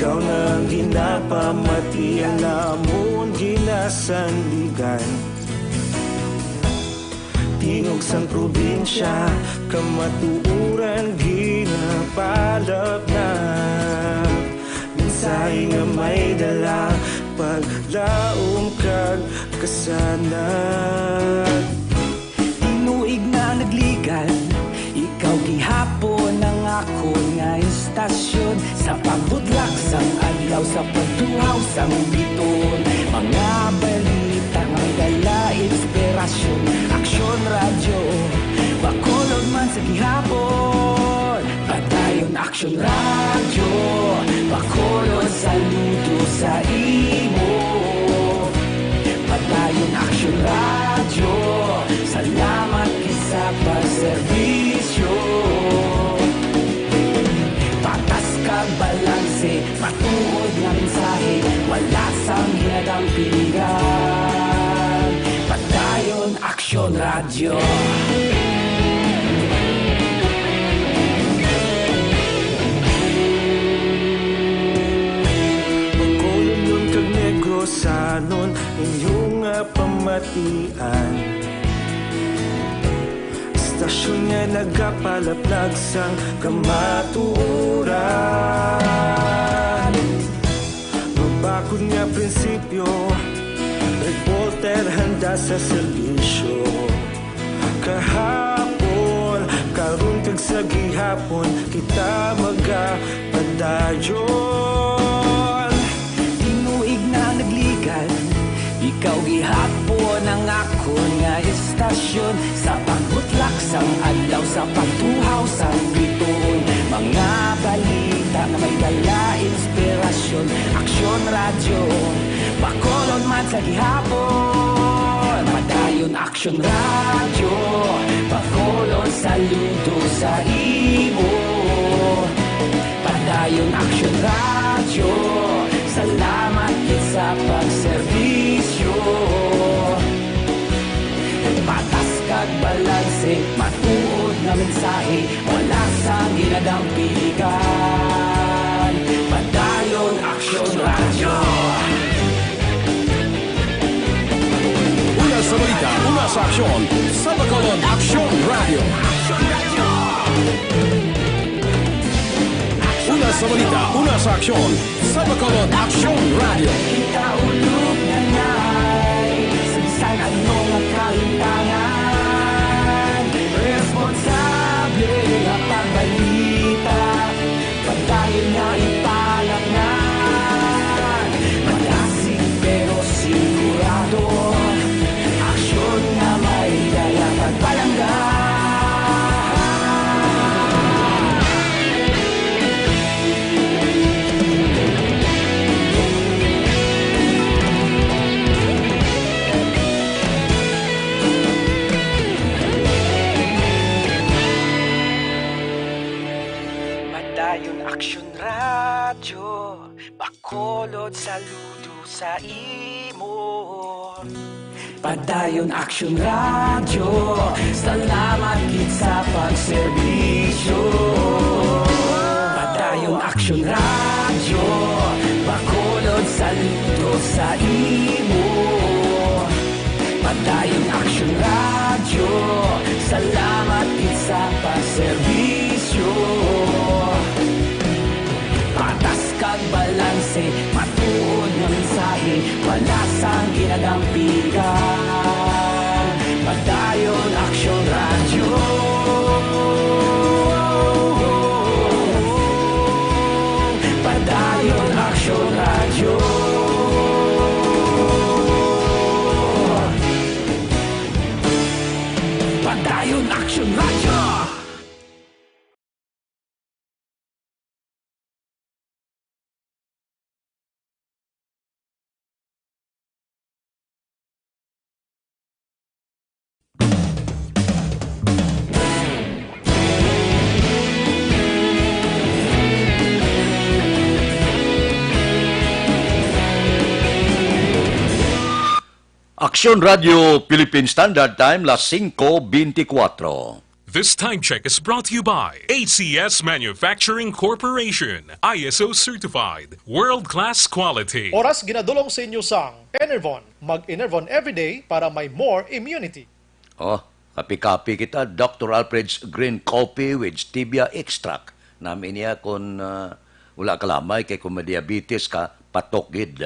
Ikaw nang ginapamati, alamon ginasandigan. Tingog sang probinsya, kamatuuran ginapalap na. Minsay nga may dala, paglaom kag kasanag. Inuig na nagligan, ikaw gihapon ang ako nga istasyon. Sa pagbudlak sang adlaw, sa pagtuhaw sang biton. Mga balita nga dala inspirasyon. Action Radio, Bacolod man sa gihapon. Padayon Action Radio, Bacolod saludo sa imo. Padayon Action Radio, salamat isa pagserbisyo. Patas kag balanse, matuod nga mensahe, wala sang hinagang pilihan. Padayon Action Radio. Bacolod yun kag Negrosanon, inyong nga pamatian. Istasyon nga nagapalaplag sang kamatuuran. bakod nga prinsipyo, reporter handa sa serbisyo. Kahapon, karon kag sa gihapon, kita magapadayon. Tinuig na nagligan, ikaw gihapon ang ako nga istasyon. Sa pagbutlak sang adlaw, sa pagtuhaw sang bituon, mga balita na may dala inspirasyon. Aksyon radyo, Bacolod man sa gihapon. Padayon Aksyon radyo, Bacolod saludo sa imo. Padayon Aksyon radyo, salamat gid sa pagserbisyo. Patas kag balanse, matuod nga mensahe, wala sang ginadampigan. Padayon Aksyon radyo. Una sa balita, una sa aksyon, sa Bacolod Aksyon Radio. Una sa balita, una sa aksyon, sa Bacolod Aksyon Radio. Ikaulog na ngay, sa bisan ano nga kahintangan. Responsable nga pagbalita, pagdayon nga ipalaknan. Malasig pero sigurado, aksyon nga may dala pagpalanggan. Padayon Aksyon radyo, Bacolod saludo sa imo. Padayon Aksyon radyo, salamat gid sa pagserbisyo. Padayon Aksyon radyo, Bacolod saludo sa imo. Padayon Aksyon radyo, salamat gid sa pagserbisyo. Patas kag balanse, matuod nga mensahe, wala sang ginadampigan. Padayon Aksyon radyo. Padayon Aksyon radyo. Padayon Aksyon radyo. Aksyon Radio Philippine Standard Time, las 5:24. This time check is brought to you by ACS Manufacturing Corporation, ISO certified, world-class quality. Oras ginadulong sa inyo sang Enervon. Mag-Enervon everyday para may more immunity. Oh, kapi-kapi kita, Dr. Alfred's Green Coffee with Stevia Extract. Namin niya kung wala kalamay, kay kung may diabetes ka, patokgid.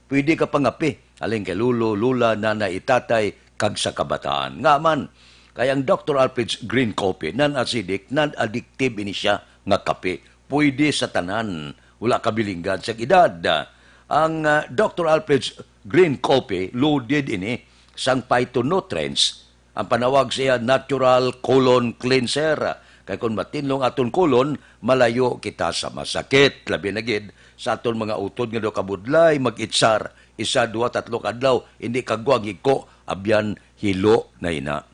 Pwede ka pangapi. Aling kay lulo, lula, nanay, itatay, kag sa kabataan. Nga man, kaya ang Dr. Alfred's Green Coffee, non-acidic, non-addictive ini siya nga kape. Pwede sa tanan, wala kabilinggan sa edad. Ang Dr. Alfred's Green Coffee, loaded ini, sang phytonutrients. Ang panawag siya, natural colon cleanser. Kaya kung matinlong aton colon, malayo kita sa masakit. Labi na gid, sa aton mga utod nga do kabudlay, mag-itsar, 1, 2, 3 kadlaw, hindi kagwang hiko, abyan hilo na ina.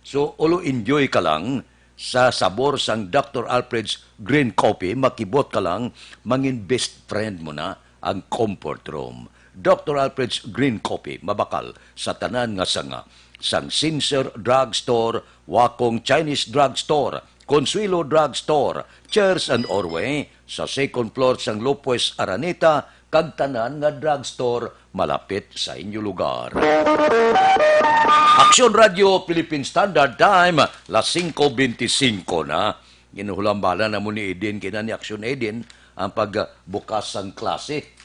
So, ulo enjoy ka lang sa sabor sang Dr. Alfred's Green Coffee, makibot ka lang, mangin best friend mo na ang comfort room. Dr. Alfred's Green Coffee, mabakal sa tanan nga sanga, sang Sincere Drug Store, Wakong Chinese Drug Store, Consuelo Drug Store, Cheers and Orway, sa second floor sang Lopez Araneta, kag tanan nga drugstore malapit sa inyo lugar. Aksyon Radio Philippine Standard Time, las 5:25 na. Ginuhulambala na mo ni Eden, kina ni Aksyon Eden, ang pagbukas ng klase.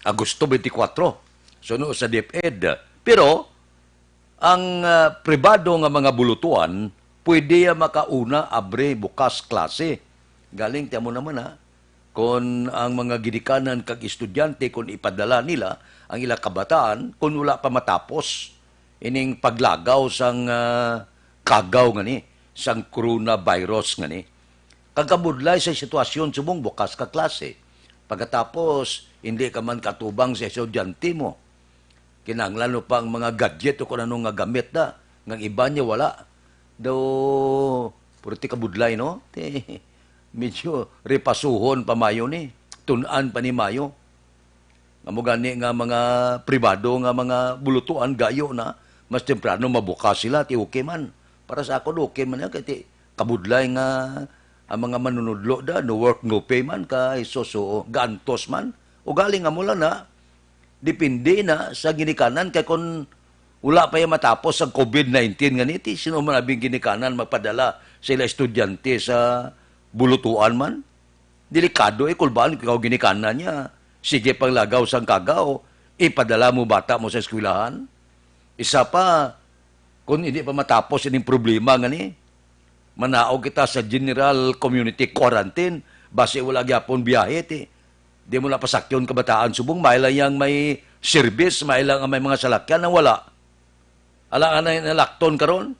Agosto 24. Suno sa DepEd. Pero, ang pribado nga mga bulutuan, pwede makauna abre bukas klase. Galing, tiyan mo naman kung ang mga ginikanan kag estudyante, kung ipadala nila ang ilang kabataan, kung wala pa matapos, ining paglagaw sang kagaw nga ni, sang coronavirus nga ni. Kagabudlay sa sitwasyon subong bukas ka klase. Pagkatapos, hindi ka man katubang sa estudyante mo. Kinanglan mo pa ang mga gadget o kung anong nga gamit na. Ngang iba niya wala. Daw, purti kabudlay, no? Medyo repasuhon pa mayo ni. Tunan pa ni mayo. Nga mo gani nga mga pribado nga mga bulutuan gayo na. Mas temprano mabukas sila. Ti okay man. Para sa ako, okay man yan. Kaya kabudlay nga ang mga manunudlo da. No work, no pay man. Kaya so gantos man. O galing nga mula na. Depende na sa ginikanan kay kung wala pa yung matapos ang COVID-19 ganiti, sino man abing ginikanan magpadala sila estudyante sa bulutuan man? Delikado kulbaan ikaw ginikanan niya. Sige pang lagaw sang kagaw, ipadala mo bata mo sa eskwelahan. Isa pa, kung hindi pa matapos ining problema ngani, manaog kita sa general community quarantine, base wala gyapon biyahe Di mo na pasakyon kabataan subong, mailang yang may service, mailang may mga salakyan na wala. Alang na lakton karon,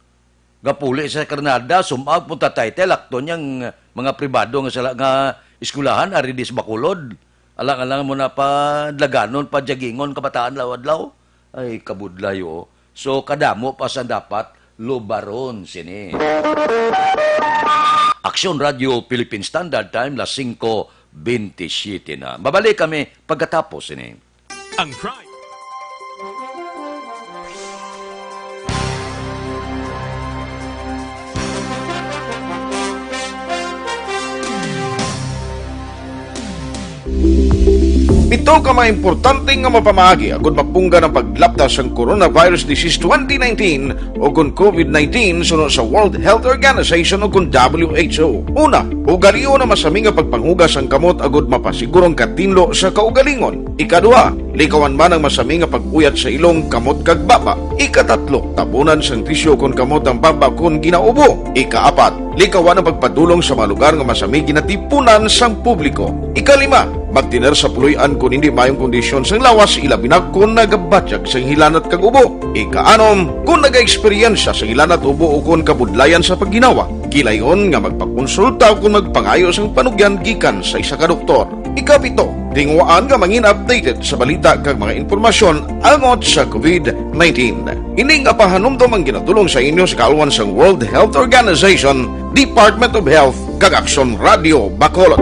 gapuli sa Karnada, sumag punta tayo, lakton yung mga pribado nga iskulahan, aridis Bacolod. Alang mo na pa dlaganon, pa jagingon, kabataan lawadlaw. Ay, kabudlayo. So, kadamo pa sa dapat, lubaron sini. Aksyon Radio Philippine Standard Time, las 5:27 na. Babalik kami pagkatapos ini. Ang Pride. Ito ka mga importante nga mapamagi agud mapungga ng paglaptas ang Coronavirus Disease 2019 o kung COVID-19 sunod sa World Health Organization o kung WHO. Una, ugaliyo na masami nga pagpanghugas ang kamot agud mapasigurong katinlo sa kaugalingon. Ikadua, likawan man ang masami nga pag-uyat sa ilong kamot kag baba. Ikatatlo, tabunan sang tisyo kon kamot ang baba kon ginaubo. Ikaapat, likawan ang pagpadulong sa mga lugar nga masami ginatipunan sang publiko. Ikalima, magtiner sa puluyan kung hindi mayong kondisyon sang lawas, ilabi na kung nagabatyag sang hilanat kag ubo. Ikaanom, kung nag-eksperyensya sa hilanat ubo o kung kabudlayan sa pagginawa. Kilayon nga magpakonsulta kung magpangayo sang panugyan gikan sa isa ka doktor. Ikapito, tingwaan nga mangin updated sa balita kag mga impormasyon angot sa COVID-19. Ini nga pahanumdom ang ginatulong sa inyo sa kalwan sang World Health Organization, Department of Health kag Aksyon Radio Bacolod.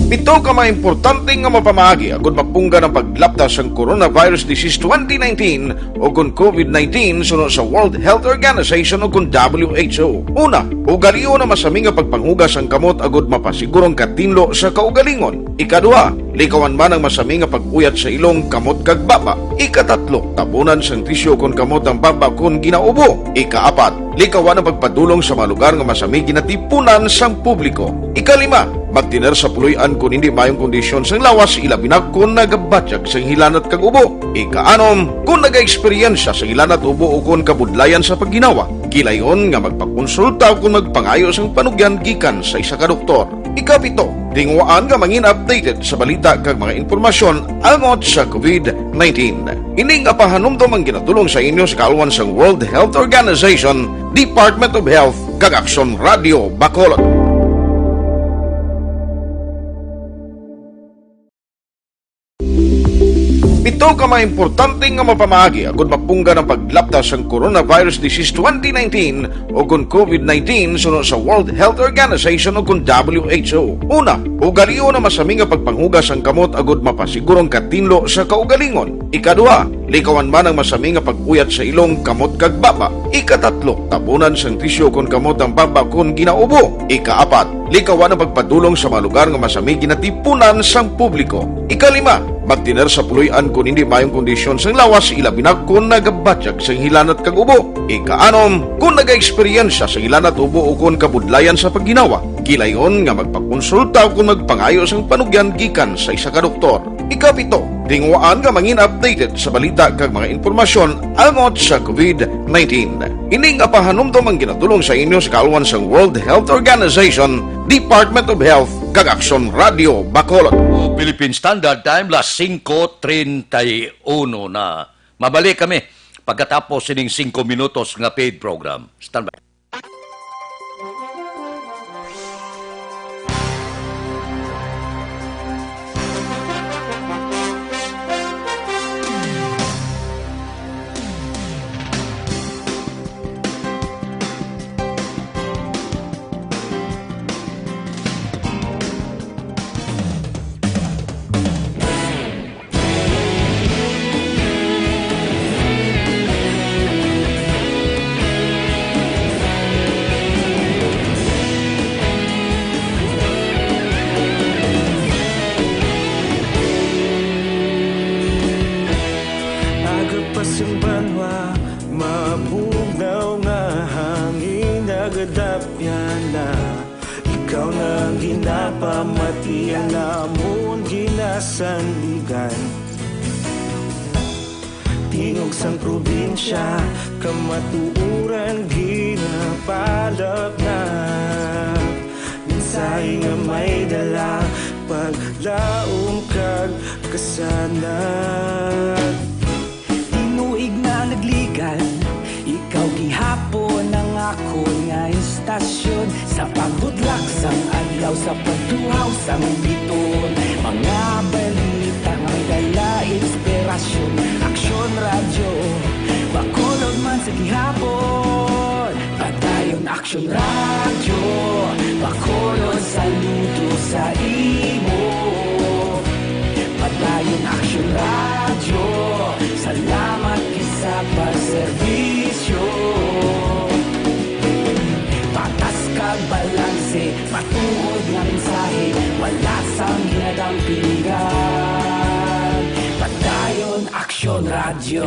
Ito ka mga importante nga mapamagi agud mapungga ng paglaptas ang Coronavirus Disease 2019 o kung COVID-19 sunod sa World Health Organization o kung WHO. Una, ugaliyo na masami nga pagpanghugas ang kamot agud mapasigurong katinlo sa kaugalingon. Ikadua, likawan man ang masami nga pag-uyat sa ilong kamot kag baba. Ikatatlo, tabunan sang tisyo kon kamot ang baba kon ginaubo. Ikaapat, likawan ang pagpadulong sa mga lugar nga masami ginatipunan sang publiko. Ikalima, magtiner sa puluyan kung hindi mayong kondisyon sang lawas, ilabi na kung nagabatyag sang hilanat kag ubo. Ikaanom, kung nag-eksperyensya sa hilanat ubo o kung kabudlayan sa pagginawa. Kilayon nga magpakonsulta kung magpangayo sang panugyan gikan sa isa ka doktor. Ikapito, tingwaan nga mangin updated sa balita kag mga impormasyon angot sa COVID-19. Ini nga pahanumdom ang ginatulong sa inyo sa kalwan sang World Health Organization, Department of Health kag Aksyon Radio Bacolod. Ito ka mga importante nga mapamagi agud mapungga ng paglaptas ang Coronavirus Disease 2019 o kung COVID-19 sunod sa World Health Organization o kung WHO. Una, ugaliyo na masami nga pagpanghugas ang kamot agud mapasigurong katinlo sa kaugalingon. Ikadua, likawan man ang masami nga pag-uyat sa ilong kamot kag baba. Ikatatlo, tabunan sang tisyo kon kamot ang baba kon ginaubo. Ikaapat, likawan ang pagpadulong sa mga lugar nga masami ginatipunan sang publiko. Ikalima, Magtiner sa puloy-an kung hindi mayong kondisyon sang lawas, ilabi na kung nagabatyag sang hilanat kag ubo. Ikaanom, kung naga-eksperyensya sa hilanat ubo o kung kabudlayan sa pagginawa, kilayon nga magpakonsulta o kung magpangayo sang panugyan gikan sa isa ka doktor. Ikapito, tingwaan nga mangin updated sa balita kag mga impormasyon angot sa COVID-19. Ining apahanumdom ang ginatulong sa inyo sa kaluan sang World Health Organization, Department of Health, kag Aksyon Radio Bacolod. Philippine Standard Time, las 5:31 na. Mabalik kami pagkatapos sining 5 minutos nga paid program. Stand by. Ikaw na ginapamatian namon ginasandigan. Tingog sang probinsya, kamatuuran ginapalap na. Minsay nga may dala, paglaom kag kasanad. Tinuig na nagligan, ikaw gihapon ang ako nga istasyon. Sa pagbutlak sang adlaw, sa pagtuhaw sang biton. Mga balita nga may dala inspirasyon. Aksyon radyo, Bacolod man sa gihapon. Padayon Aksyon radyo, Bacolod saludo sa imo. Padayon Aksyon radyo, salamat isa pagserbisyo. Patas kag balanse, matuod nga mensahe, wala sang ginadang piligan. Padayon Aksyon radyo.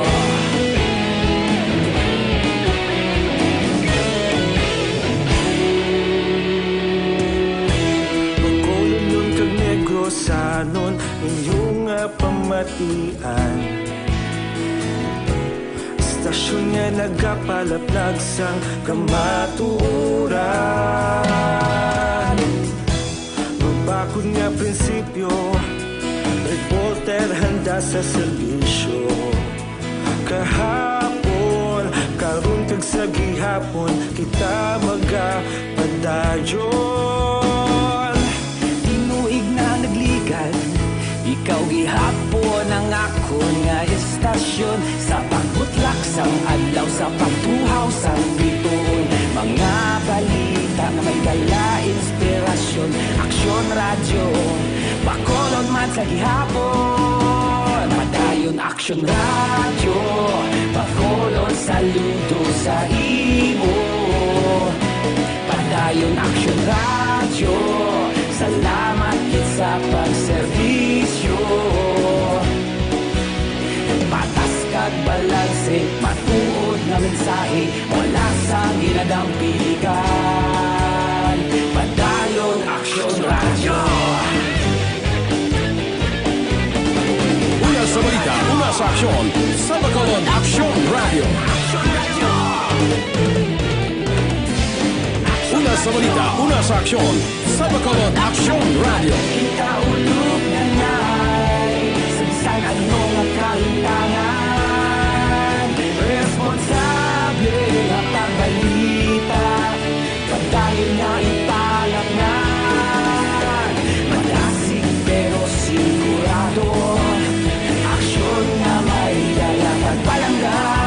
Bacolod nun kag Negrosanon, inyong pamatian. Istasyon nga nagapalaplag sang kamatuuran. Mabakod nga prinsipyo, reporter handa sa serbisyo. Kahapon, karon kag sa gihapon, kita magapadayon. Tinuig na nagligan, ikaw gihapon ang ako nga istasyon. Sa pagbutlak sang adlaw, sa pagtuhaw sang biton. Mga balita nga may dala inspirasyon. Aksyon radyo, Bacolod man sa gihapon. Padayon Aksyon radyo, Bacolod saludo sa imo. Padayon Aksyon radyo, salamat sa pagserbisyo. Patas kag balanse, matuod na mensahe, wala sang ginadang piligan. Padayon Aksyon radyo. Una sa balita, una sa aksyon, sa Bacolod Aksyon Radio. Una sa balita, una sa aksyon, sa Bacolod Aksyon Radio. Ikaulog na na'y sabisan ano nga kahintangan. Responsable nga pagbalita, padayon na ipalap na. Malasig pero sigurado, aksyon na may dala pagpalanggan.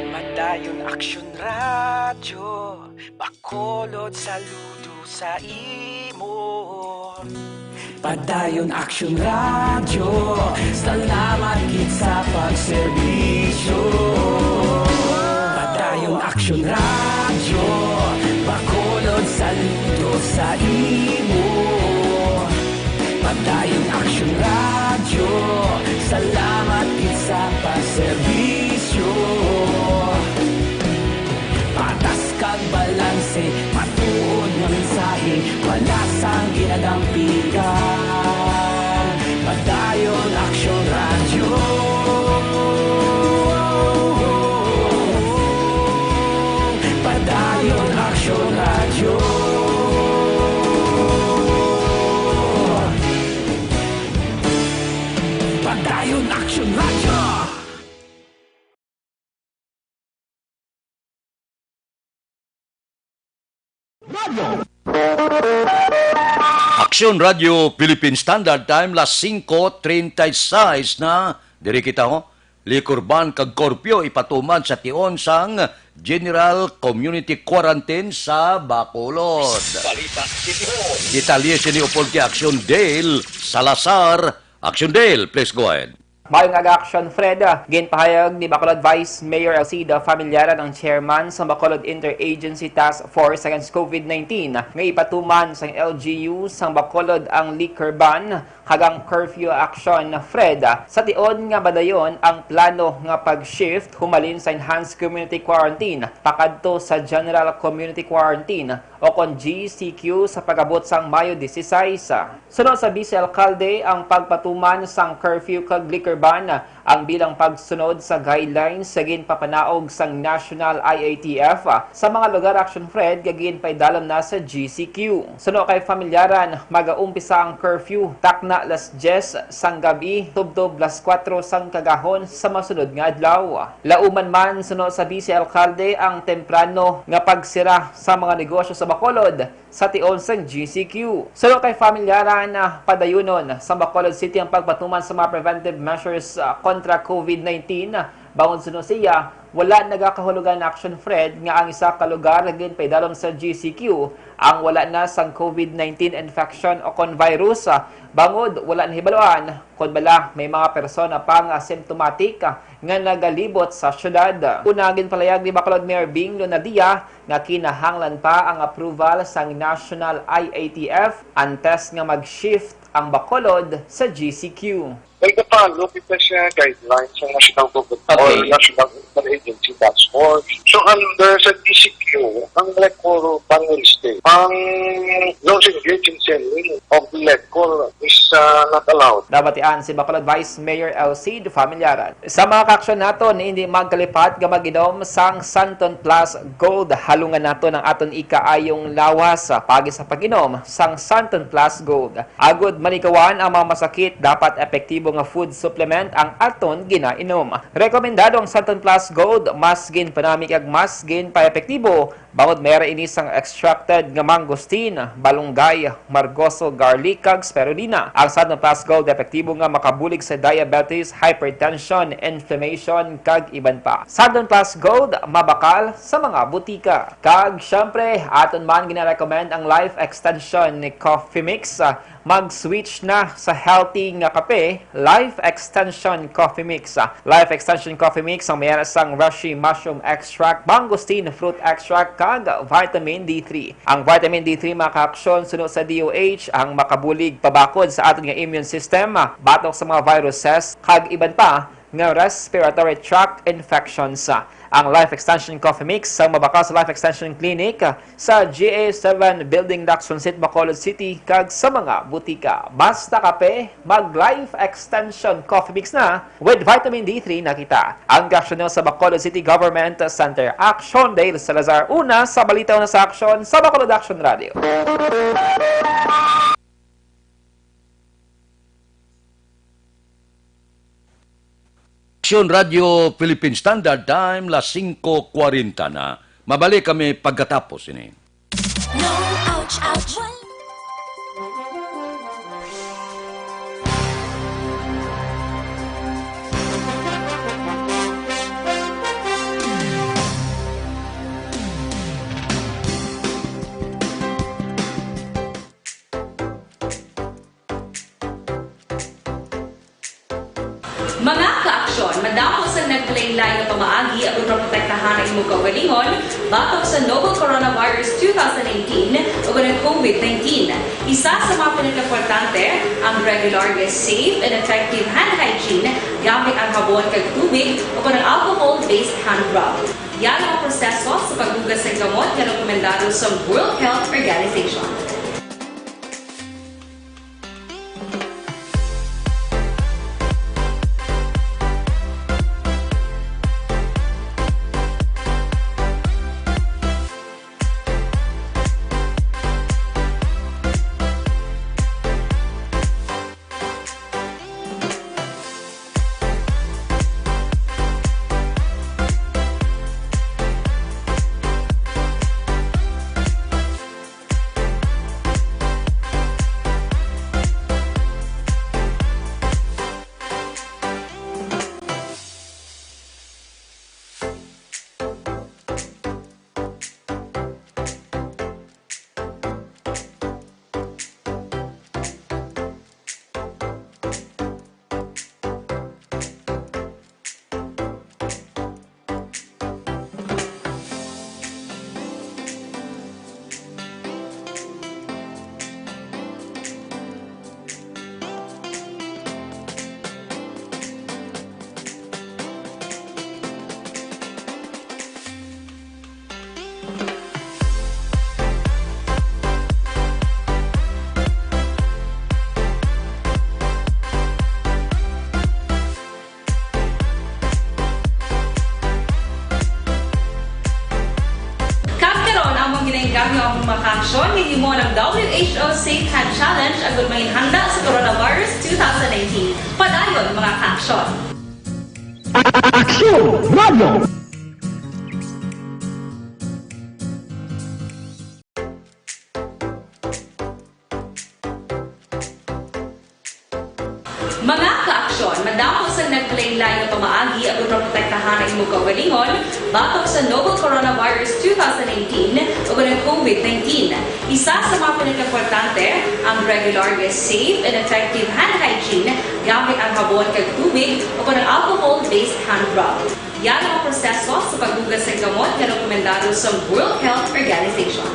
Padayon Aksyon radyo, Bacolod saludo sa imo. Padayon Action Radio, salamat gid sa pagserbisyo. Padayon Action Radio, bakolod saludo sa imo. Padayon Action Radio, salamat gid sa pagserbisyo. Patas kag balanse, matuod nga mensahe, wala sang ginadampigan. Padayon Action Radio. Padayon Action Radio. Padayon Action Radio. Aksyon Radio Philippine Standard Time las 5:36 na diri kita ho likurban kag korpyo ipatuman sa tion sang General Community Quarantine sa Bacolod. Balita City Hall. Detalye sini upod kay Aksyon Dale Salazar. Aksyon Dale, please go ahead. Mayong aga-action, Fred. Ginpahayag ni Bacolod Vice Mayor Alcida Familiaran ang chairman sa Bacolod Interagency Task Force against COVID-19 nga ipatuman sa LGU sa Bacolod ang liquor ban hagang curfew action, Fred. Sa tion nga badayon ang plano nga pag-shift humalin sa Enhanced Community Quarantine pakadto sa General Community Quarantine o kon GCQ sa pag-abot sang Mayo 16. Sunod sa Vice Alcalde ang pagpatuman sang curfew kag liquor ban ang bilang pagsunod sa guidelines sa ginpapanaog sang National IATF sa mga lugar action, Fred, gagin paidalom na sa GCQ. Sunod kay Familiaran, mag-aumpisa ang curfew takna las 10 sang gabi tubtob las 4 sang kagahon sa masunod nga adlaw. Lauman man sunod sa Vice Alcalde ang temprano nga pagsira sa mga negosyo sa Bacolod sa tion sang GCQ. Sunod kay Familiaran, padayunon sa Bacolod City ang pagpatuman sa mga preventive measures kontra COVID-19. Bangon sunod siya, wala nagakahulugan action, Fred, nga ang isa ka lugar gagin paidalom sa GCQ ang wala na sang COVID-19 infection o kon virus. Bangod, wala na hibaluan kung bala may mga persona pang asymptomatic nga nagalibot sa syudad. Unagin palayag ni Bacolod Mayor Bing Lonadia nga kinahanglan pa ang approval sang National IATF antes nga mag-shift ang Bacolod sa GCQ. May kapalo, kita siya guidelines sa National Government or National Interagency Task Force. So, under sa DCQ, ang liquor panel state, ang those ingredients of the liquor is not allowed. Dabatian si Bacolod Vice Mayor Alcide Familiaran. Sa mga kaksyon nato ni hindi magkalipat nga mag-inom sang Santon Plus Gold. Halungan nato ng aton ikaayong lawas pagi sa pag-inom sang Santon Plus Gold. Agod manikawan ang mga masakit, dapat epektibo nga food supplement ang aton ginainom. Rekomendado ang Santon Plus Gold, mas gin panamik ag mas gin pa epektibo. Bangod mayra ini sang extracted nga mangosteen, balunggay, margoso, garlic kag spirulina. Ang Santon Plus Gold epektibo nga makabulig sa diabetes, hypertension, inflammation kag iban pa. Santon Plus Gold mabakal sa mga butika. Kag syempre aton man gina-recommend ang Life Extension Coffee Mix. Mag-switch na sa healthy nga kape, Life Extension Coffee Mix. Life Extension Coffee Mix ang mayroon sang Reishi Mushroom Extract, Mangosteen Fruit Extract, kag Vitamin D3. Ang Vitamin D3 makaaksyon sunod sa DOH ang makabulig pabakod sa aton nga immune system, batok sa mga viruses, kag iban pa nga respiratory tract infections. Ang Life Extension Coffee Mix sa mabakal sa Life Extension Clinic sa GA7 Building Lacson City, Bacolod City, kag sa mga butika. Basta kape, mag Life Extension Coffee Mix na with Vitamin D3 na kita. Ang gaksyon sa Bacolod City Government Center. Action Dale Salazar, una sa balita na sa aksyon sa Bacolod Action Radio. Aksyon Radio Philippine Standard Time, las 5:40 na. Mabalik kami pagkatapos ini. No, ouch, ouch. Mga kaaksyon, madamo sa naglaylay na pamaagi at protektahan ang imong kaugalingon batok sa novel coronavirus 2018 o ng COVID-19. Isa sa mga pinakaimportante ang regular, safe, and effective hand hygiene gamit ang habon kag tubig o ng alcohol-based hand rub. Yan ang proseso sa paghugas ng gamot na rekomendado sa World Health Organization. Gamit ang makaksyon, hindi mo ng WHO Safe Hand Challenge ang gulmahin handa sa coronavirus 2019. Padayon mga kaaksyon! Aksyon Radio! Mga kaaksyon, madamo sa naglaylay na pamaagi at protektahan ang imong kaugalingon batok sa novel coronavirus 2018 o ng COVID-19. Isa sa mga pinakaimportante ang regular, safe, and effective hand hygiene gamit ang habon kag tubig o ng alcohol-based hand rub. Yan ang proseso sa paghugas ng gamot na rekomendado sa World Health Organization.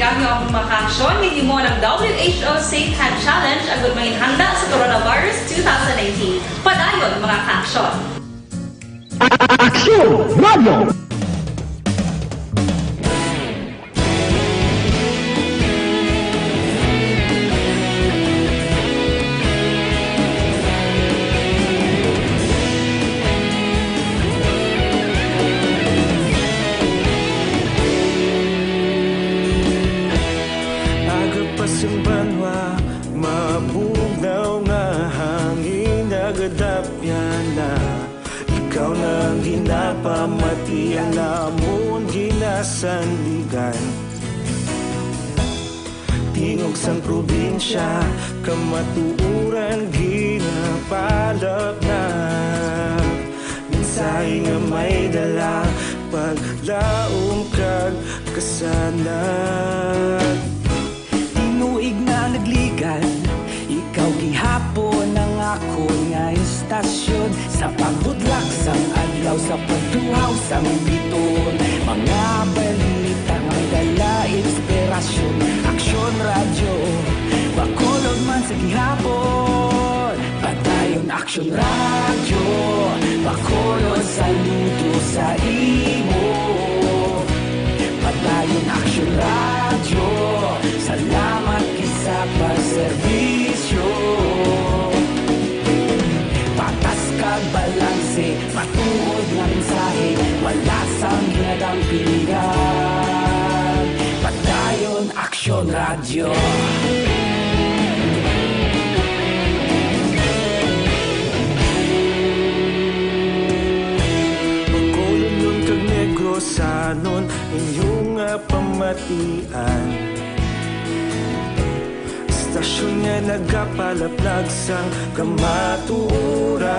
Gamit ang makaksyon, hindi mo ng WHO Safe Hand Challenge ang gulmahin handa sa coronavirus 2019. Padayon mga kaaksyon! Aksyon Radio! Pasimbanwa, mabugnaw nga hangin nagadapyan na. Ikaw nang ginapamatian namon ginasandigan. Tingog sang probinsya, kamatuuran ginapalap na. Say nga may dala paglaom kag kasanan. Tinuig na nagligan, ikaw gihapon ang ako nga istasyon. Sa pagbudlak sang adlaw, sa pagtuhaw sang biton. Mga balita nga may dala inspirasyon. Aksyon radyo, bakulog man sa gihapon. Padayon aksyon radyo, bakulog saludo sa imo. Padayon aksyon radyo, salamat kisa pagserbisyo. Patas kag balanse, matuod nga mensahe, wala sang ginadang pilihan. Padayon aksyon radyo. Bakulog nun kag Negrosanon, inyong pamatian. Stasyon nga nagapalaplag sang kamatuoran.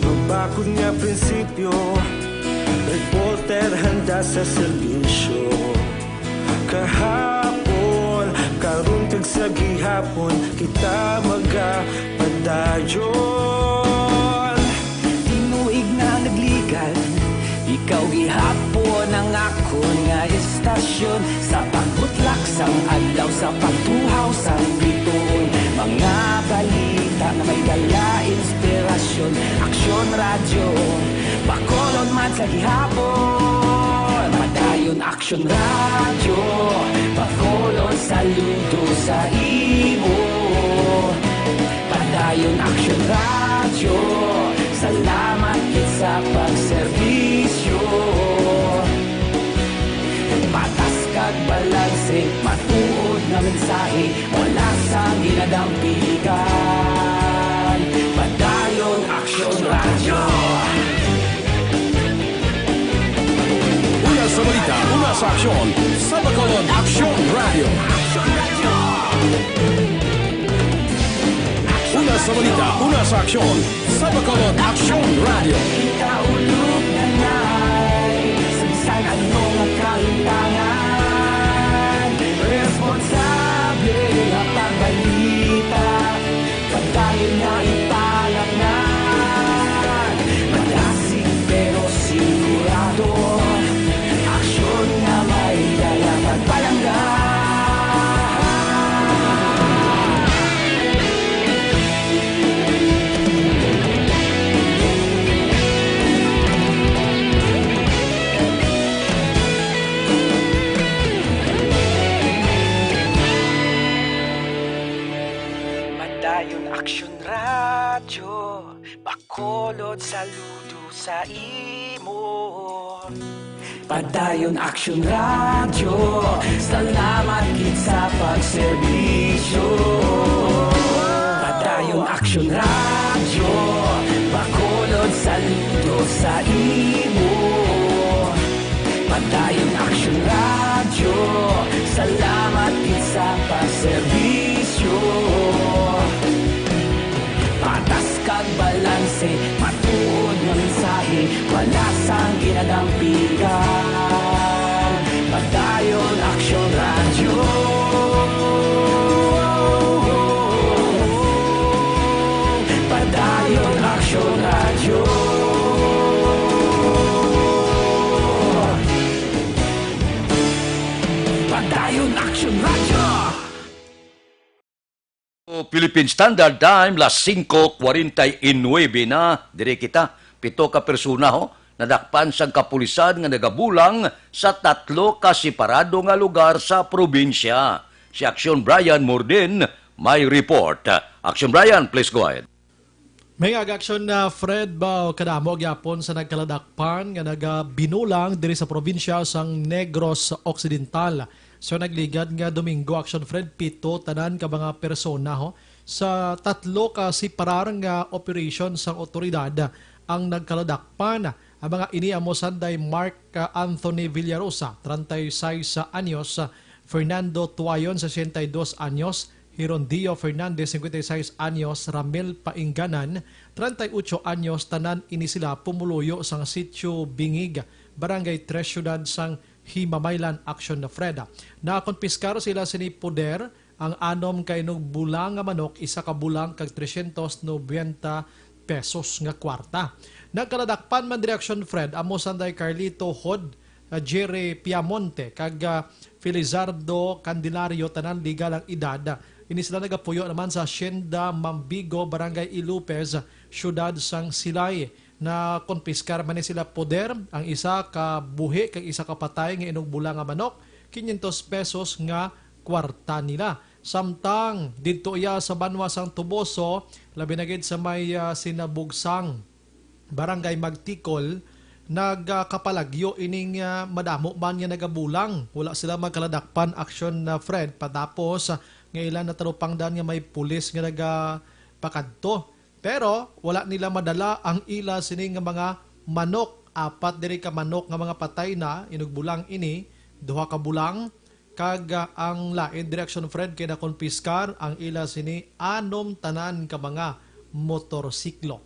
Magbakod nga prinsipyo, reporter handa sa serbisyo. Kahapon, karon kag sa gihapon, kita magapadayon. Tinuig na nagligan, ikaw gihapon ang ako nga istasyon. Sa pagbutlak sang adlaw, sa pagtuhaw sang biton. Mga balita na may dala inspirasyon. Aksyon radyo, bakolon man sa gihapon. Padayon aksyon radyo, bakolon saludo sa imo. Padayon aksyon radyo, salamat kit sa pagserbisyo. Patas kag balanse, matuod na mensahe, wala sang ginadampiligan. Padayon aksyon radyo. Una sa balita, una sa aksyon, sa Bacolod Aksyon Radio. Una sa balita, una sa aksyon, sa Bacolod Aksyon Radio. Ikaulog na na'y sabisan anong kaintangan. Responsable na pagbalita, pagdayon na ipalaknan. Malasig pero sigurado, aksyon na may dala pagpalanggan. Padayon aksyon radyo, bakolod saludo sa imo. Padayon aksyon radyo, salamat kit sa pagserbisyo. Padayon aksyon radyo, bakolod saludo sa imo. Padayon aksyon radyo, salamat kit sa pagserbisyo. Patas kag balanse, matuod nga mensahe, wala sang ginadampigan. Padayon aksyon radyo. Padayon aksyon radyo. Padayon aksyon radyo. Philippine Standard Time, las 5:49 na. Dire kita, 7 ka persona nadakpan sang kapulisan nga nagabulang sa 3 ka separado nga lugar sa probinsya. Si Aksyon Brian Morden may report. Aksyon Brian, please go ahead. May ag-aksyon na Fred ba kadamo gyapon sa nagkaladakpan nga nagabinulang diri sa probinsya sang Negros Occidental. So nagligad nga Domingo action Fred pito tanan ka mga persona sa 3 ka separar nga operation sang otoridad ang nagkaladakpan. Ang mga ini amo sanday Mark Anthony Villarosa, 36 anyos, Fernando Tuayon, 62 anyos, Hirondio Fernandez, 56 anyos, Ramel Painganan, 38 anyos, tanan ini sila pumuluyo sang sitio Bingig, Barangay Tres Ciudad sang Himamaylan, Action na Freda. Nakonpiskar sila sini poder ang anom kay nog bulang nga manok, isa ka bulang kag 390 pesos nga kwarta. Nagkaladakpan man direksyon Fred amo sanday Carlito Hod, Jerry Piamonte kag Felizardo Candelario, tanan ligal ang edad. Ini sila nagapuyo naman sa Hacienda Mambigo, Barangay Ilupez, Syudad sang Silay. Na konpiskar man ni sila poder ang isa ka buhi kag isa ka patay nga inog bulang nga manok, 500 pesos nga kwarta nila. Samtang didto iya sa Banwa sang Tuboso, labi na gid sa may Sinabugsang Barangay Magtikol, nagkapalagyo ining madamo man nga nagabulang. Wala sila magkaladakpan action na Fred patapos nga ilan na tarupangdan nga may pulis nga nagapakadto. Pero wala nila madala ang ila sining nga mga manok. Apat diri ka manok nga mga patay na inugbulang ini, duha ka bulang kag ang lain direction Fred kay nakonpiskar ang ila sini anom tanan ka mga motorsiklo.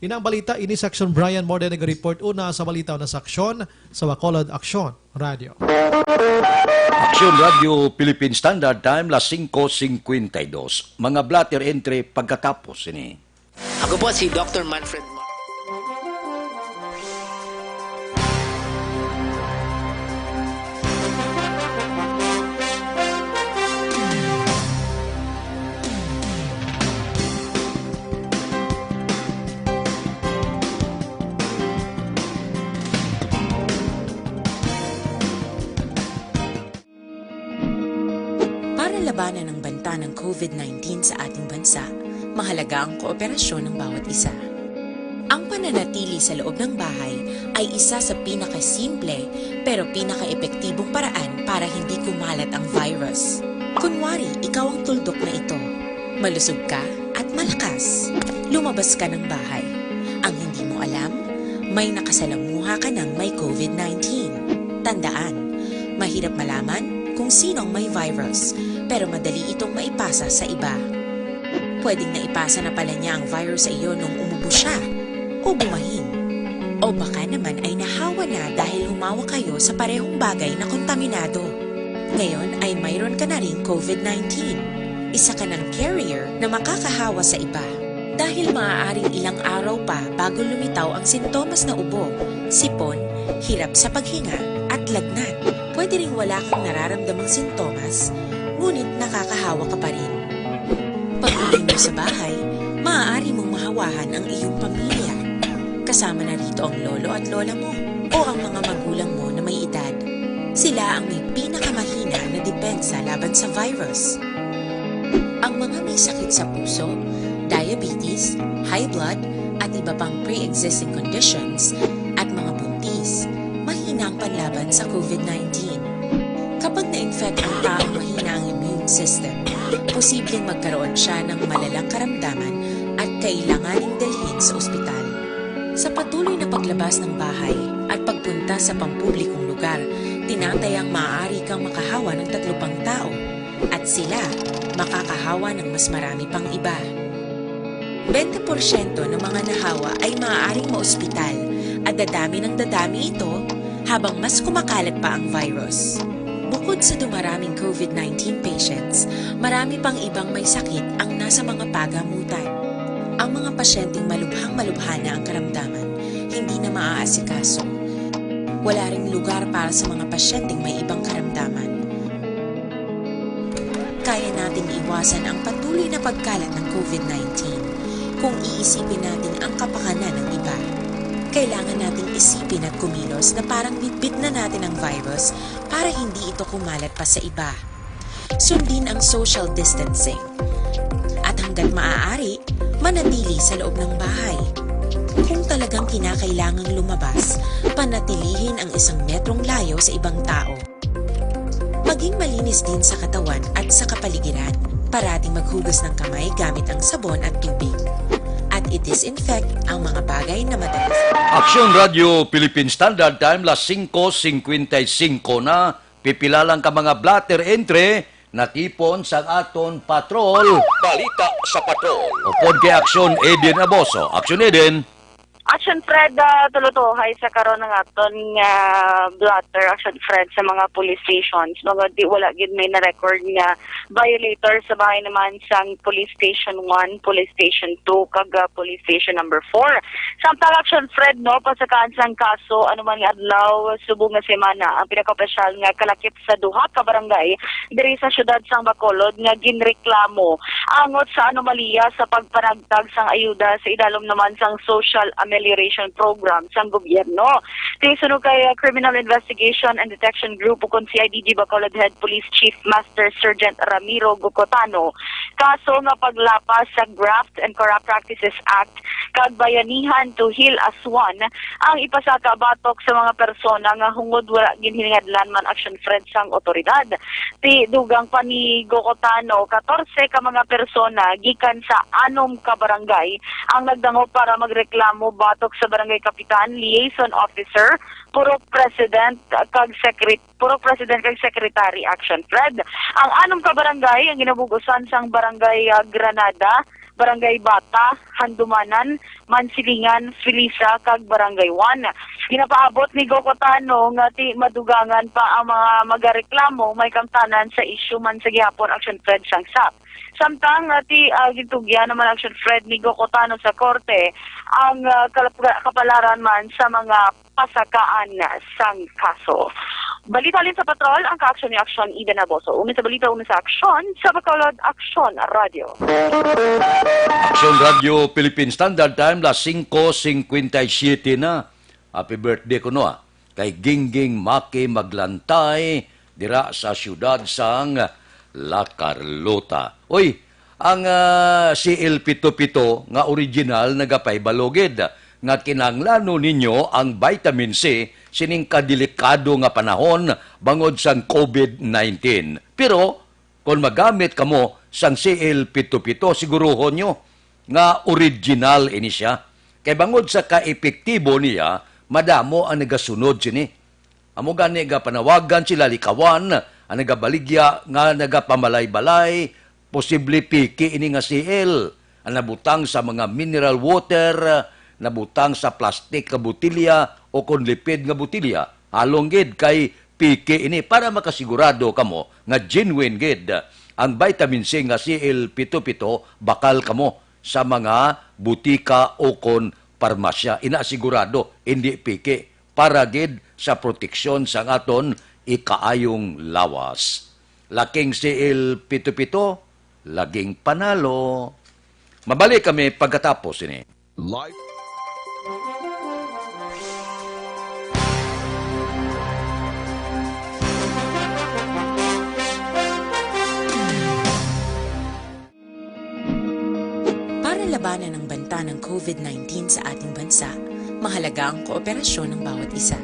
Inang balita ini Section Brian Morden nag-report una sa balita na seksyon sa Bacolod Action Radio. Action Radio Philippine Standard Time las 5:52. Mga blatter entry pagkatapos ini. Ako po si Dr. Manfred Mar. Para labanan ang banta ng COVID-19 sa ating bansa, mahalaga ang kooperasyon ng bawat isa. Ang pananatili sa loob ng bahay ay isa sa pinakasimple pero pinaka-epektibong paraan para hindi kumalat ang virus. Kunwari, ikaw ang tuldok na ito. Malusog ka at malakas. Lumabas ka ng bahay. Ang hindi mo alam, may nakasalamuha ka ng may COVID-19. Tandaan, mahirap malaman kung sinong may virus, pero madali itong maipasa sa iba. Pwedeng naipasa na pala niya ang virus sa iyo nung umubo siya o bumahin. O baka naman ay nahawa na dahil humawa kayo sa parehong bagay na kontaminado. Ngayon ay mayroon ka na rin COVID-19. Isa ka ng carrier na makakahawa sa iba. Dahil maaaring ilang araw pa bago lumitaw ang sintomas na ubo, sipon, hirap sa paghinga at lagnat. Pwede ring wala kang nararamdamang sintomas, ngunit nakakahawa ka pa rin. Pag-uwi mo sa bahay, maaari mong mahawahan ang iyong pamilya. Kasama na rito ang lolo at lola mo o ang mga magulang mo na may edad. Sila ang may pinakamahina na depensa laban sa virus. Ang mga may sakit sa puso, diabetes, high blood, at iba pang pre-existing conditions at mga buntis, mahina ang panlaban sa COVID-19. Kapag na-infect ang taong mahina ang immune system, posibleng magkaroon siya ng malalang karamdaman at kailanganing dalhin sa ospital. Sa patuloy na paglabas ng bahay at pagpunta sa pampublikong lugar, tinatayang maaari kang makahawa ng 3 pang tao at sila makakahawa ng mas marami pang iba. 20% ng mga nahawa ay maaaring maospital at dadami ng dadami ito habang mas kumakalat pa ang virus. Bukod sa dumaraming COVID-19 patients, marami pang ibang may sakit ang nasa mga pagamutan. Ang mga pasyenteng malubhang-malubha na ang karamdaman, hindi na maaasikaso. Wala ring lugar para sa mga pasyenteng may ibang karamdaman. Kaya nating iwasan ang patuloy na pagkalat ng COVID-19 kung iisipin natin ang kapakanan ng iba. Kailangan nating isipin at kumilos na parang bitbit na natin ang virus para hindi ito kumalat pa sa iba. Sundin ang social distancing. At hanggat maaari, manatili sa loob ng bahay. Kung talagang kinakailangang lumabas, panatilihin ang 1 metrong layo sa ibang tao. Maging malinis din sa katawan at sa kapaligiran. Parating maghugas ng kamay gamit ang sabon at tubig. At i-disinfect ang mga bagay na madalas. Action Radio Philippine Standard Time las 5:55 na. Pipila lang ka mga blatter entry natipon sa aton patrol. Balita sa patrol. Upod kay Aksyon Eden Aboso. Aksyon Eden. Action Fred, tulutuhay sa karon ng aton nga blotter, Action Fred, sa mga police stations. Mga di wala gid may na-record nga violator sa bahay naman sang Police Station 1, Police Station 2, kag Police Station number 4. Samtang Action Fred, no, pasakaan sang kaso, ano man nga adlaw, subong nga semana, ang pinaka-opisyal nga kalakip sa duha ka barangay diri sa syudad sang Bacolod nga ginreklamo angot sa anomalya sa pagpanagtag sang ayuda sa idalom naman sang social amelioration program sang gobyerno. Tinusunog kay Criminal Investigation and Detection Group ukon CIDG Bacolod Head Police Chief Master Sergeant Ramiro Gocotano. Kaso nga paglapas sa Graft and Corrupt Practices Act kag Bayanihan to Heal as One ang ipasaka batok sa mga persona nga hungod wala ginhingadlan man Action Fred sang otoridad. Ti dugang pa ni Gocotano 14 ka mga persona gikan sa 6 ka barangay ang nagdango para magreklamo batok sa barangay kapitan, liaison officer, puro president kag secretary Action Fred. Ang 6 ka barangay ang ginabugusan sang barangay Granada, Barangay Bata, Handumanan, Mansilingan, Filisa, kag Barangay 1. Ginapaabot ni Gocotano nga ti madugangan pa ang mga magareklamo may kamtanan sa issue man sa gihapon Action Fred sang SAP. Samtang ti gitugyan naman Action Fred ni Gocotano sa korte ang kapalaran man sa mga pasakaan sang kaso. Balita sa patrol, ang ka-aksyon ni Aksyon Eden Aboso. Una sa balita, una sa Aksyon, sa Bacolod, Aksyon Radio. Aksyon Radio Philippine Standard Time, las 5:57 na. Happy birthday ko no kay Gingging Maki Maglantay, dira sa siyudad sang La Carlota. Oy, ang CL7 nga original nagapay balogid nga kinanglano ninyo ang vitamin C sining kadelikado nga panahon bangod sang COVID-19. Pero kung magamit kamo sang CL7 siguruhon nyo nga original ini siya. Kay bangod sa kaepektibo niya, madamo ang nagasunod sini. Amo gani nga panawagan sila likawan, ang nagabaligya nga nagapamalay-balay, posible piki ini nga CL, ang nabutang sa mga mineral water, nabutang sa plastik nga butilya o kon lipid nga butilya, halong gid kay piki ini para makasigurado kamo nga genuine gid ang vitamin C nga CL7 bakal kamo sa mga butika o kon parmasya. Inasigurado hindi piki para gid sa proteksyon sa aton ikaayong lawas. Laking CL7, laging panalo. Mabalik kami pagkatapos ini. Live. Para labanan ang banta ng COVID-19 sa ating bansa, mahalaga ang kooperasyon ng bawat isa.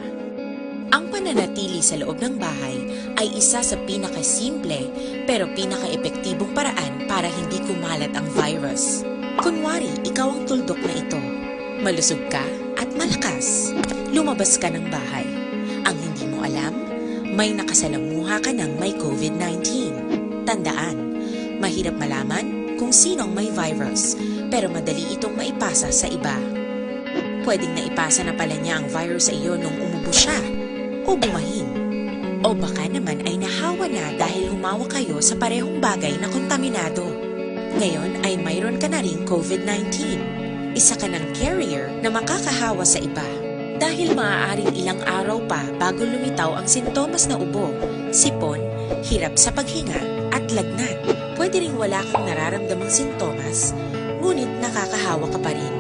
Ang pananatili sa loob ng bahay ay isa sa pinakasimple pero pinaka-epektibong paraan para hindi kumalat ang virus. Kunwari, ikaw ang tuldok na ito. Malusog ka at malakas. Lumabas ka ng bahay. Ang hindi mo alam, may nakasalamuha ka ng may COVID-19. Tandaan, mahirap malaman kung sinong may virus, pero madali itong maipasa sa iba. Pwedeng naipasa na pala niya ang virus sa iyo nung umubo siya, o bumahin. O baka naman ay nahawa na dahil humawa kayo sa parehong bagay na kontaminado. Ngayon ay mayroon ka na ring COVID-19. Isa ka ng carrier na makakahawa sa iba. Dahil maaaring ilang araw pa bago lumitaw ang sintomas na ubo, sipon, hirap sa paghinga at lagnat. Pwede ring wala kang nararamdamang sintomas, ngunit nakakahawa ka pa rin.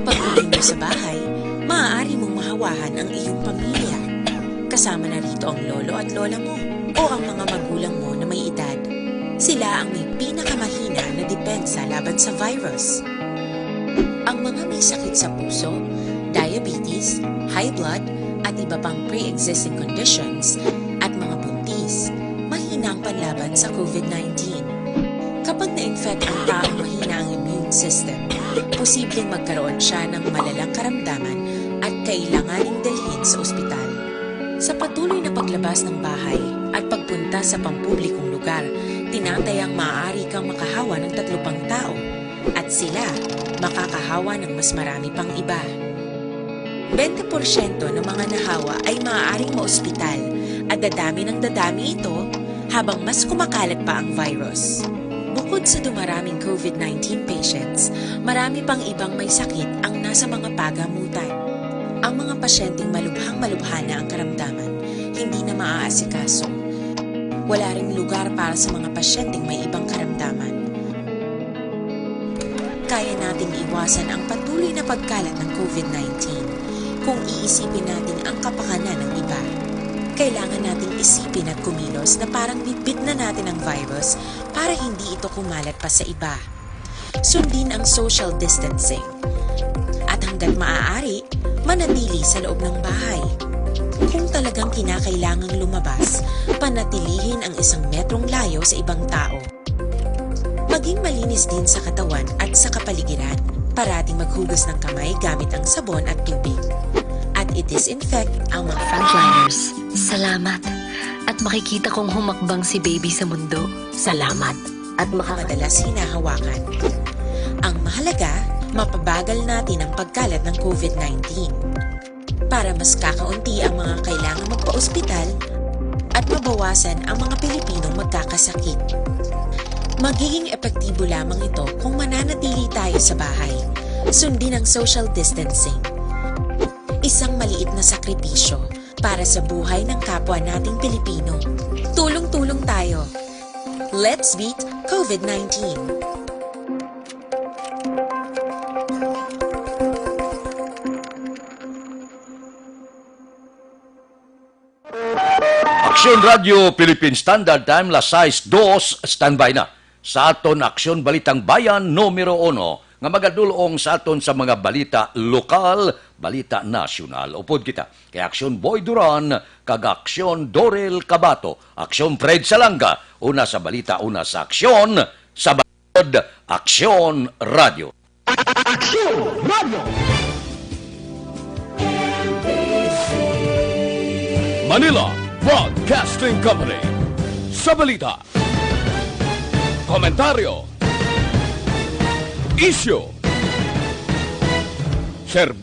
Pag-uwi mo sa bahay, maaari mong mahawahan ang iyong pamilya. Kasama na rito ang lolo at lola mo o ang mga magulang mo na may edad. Sila ang may pinakamahina na depensa laban sa virus. Ang mga may sakit sa puso, diabetes, high blood, at iba pang pre-existing conditions at mga buntis, mahina ang panlaban sa COVID-19. Kapag na-infect ang taong mahina ang immune system, posibleng magkaroon siya ng malalang karamdaman at kailanganing dalhin sa ospital. Sa patuloy na paglabas ng bahay at pagpunta sa pampublikong lugar, lugar, tinatayang maaari kang makahawa ng 3 pang tao at sila makakahawa ng mas marami pang iba. 20% ng mga nahawa ay maaaring maospital at dadami ng dadami ito habang mas kumakalat pa ang virus. Bukod sa dumaraming COVID-19 patients, marami pang ibang may sakit ang nasa mga pagamutan. Ang mga pasyenteng malubhang-malubha na ang karamdaman, hindi na maaasikaso. Wala ring lugar para sa mga pasyenteng may ibang karamdaman. Kaya nating iwasan ang patuloy na pagkalat ng COVID-19 kung iisipin natin ang kapakanan ng iba. Kailangan nating isipin at kumilos na parang bitbit na natin ang virus para hindi ito kumalat pa sa iba. Sundin ang social distancing. At hanggat maaari, manatili sa loob ng bahay. Kung talagang kinakailangang lumabas, panatilihin ang 1 metrong layo sa ibang tao. Maging malinis din sa katawan at sa kapaligiran. Parating maghugas ng kamay gamit ang sabon at tubig. At i-disinfect ang mga Frontliners, salamat. At makikita kong humakbang si baby sa mundo. Salamat. At madalas hinahawakan. Ang mahalaga, mapabagal natin ang pagkalat ng COVID-19 para mas kakaunti ang mga kailangang magpa-ospital at mabawasan ang mga Pilipinong magkakasakit. Magiging epektibo lamang ito kung mananatili tayo sa bahay. Sundin ang social distancing. Isang maliit na sakripisyo para sa buhay ng kapwa nating Pilipino. Tulong-tulong tayo. Let's beat COVID-19. Aksyon Radio Philippine Standard Time, las 6:02, standby na. Sa aton Aksyon Balitang Bayan, numero 1, nga magadulong sa aton sa mga balita lokal, balita nasyonal. Upod kita kay Aksyon Boy Duran, kag Aksyon Dorel Cabato, Aksyon Fred Salanga, una sa balita, una sa aksyon, sa balod, Aksyon Radio. Aksyon Radio! Manila Broadcasting Company. Sa balita, komentaryo, issue, serbisyo.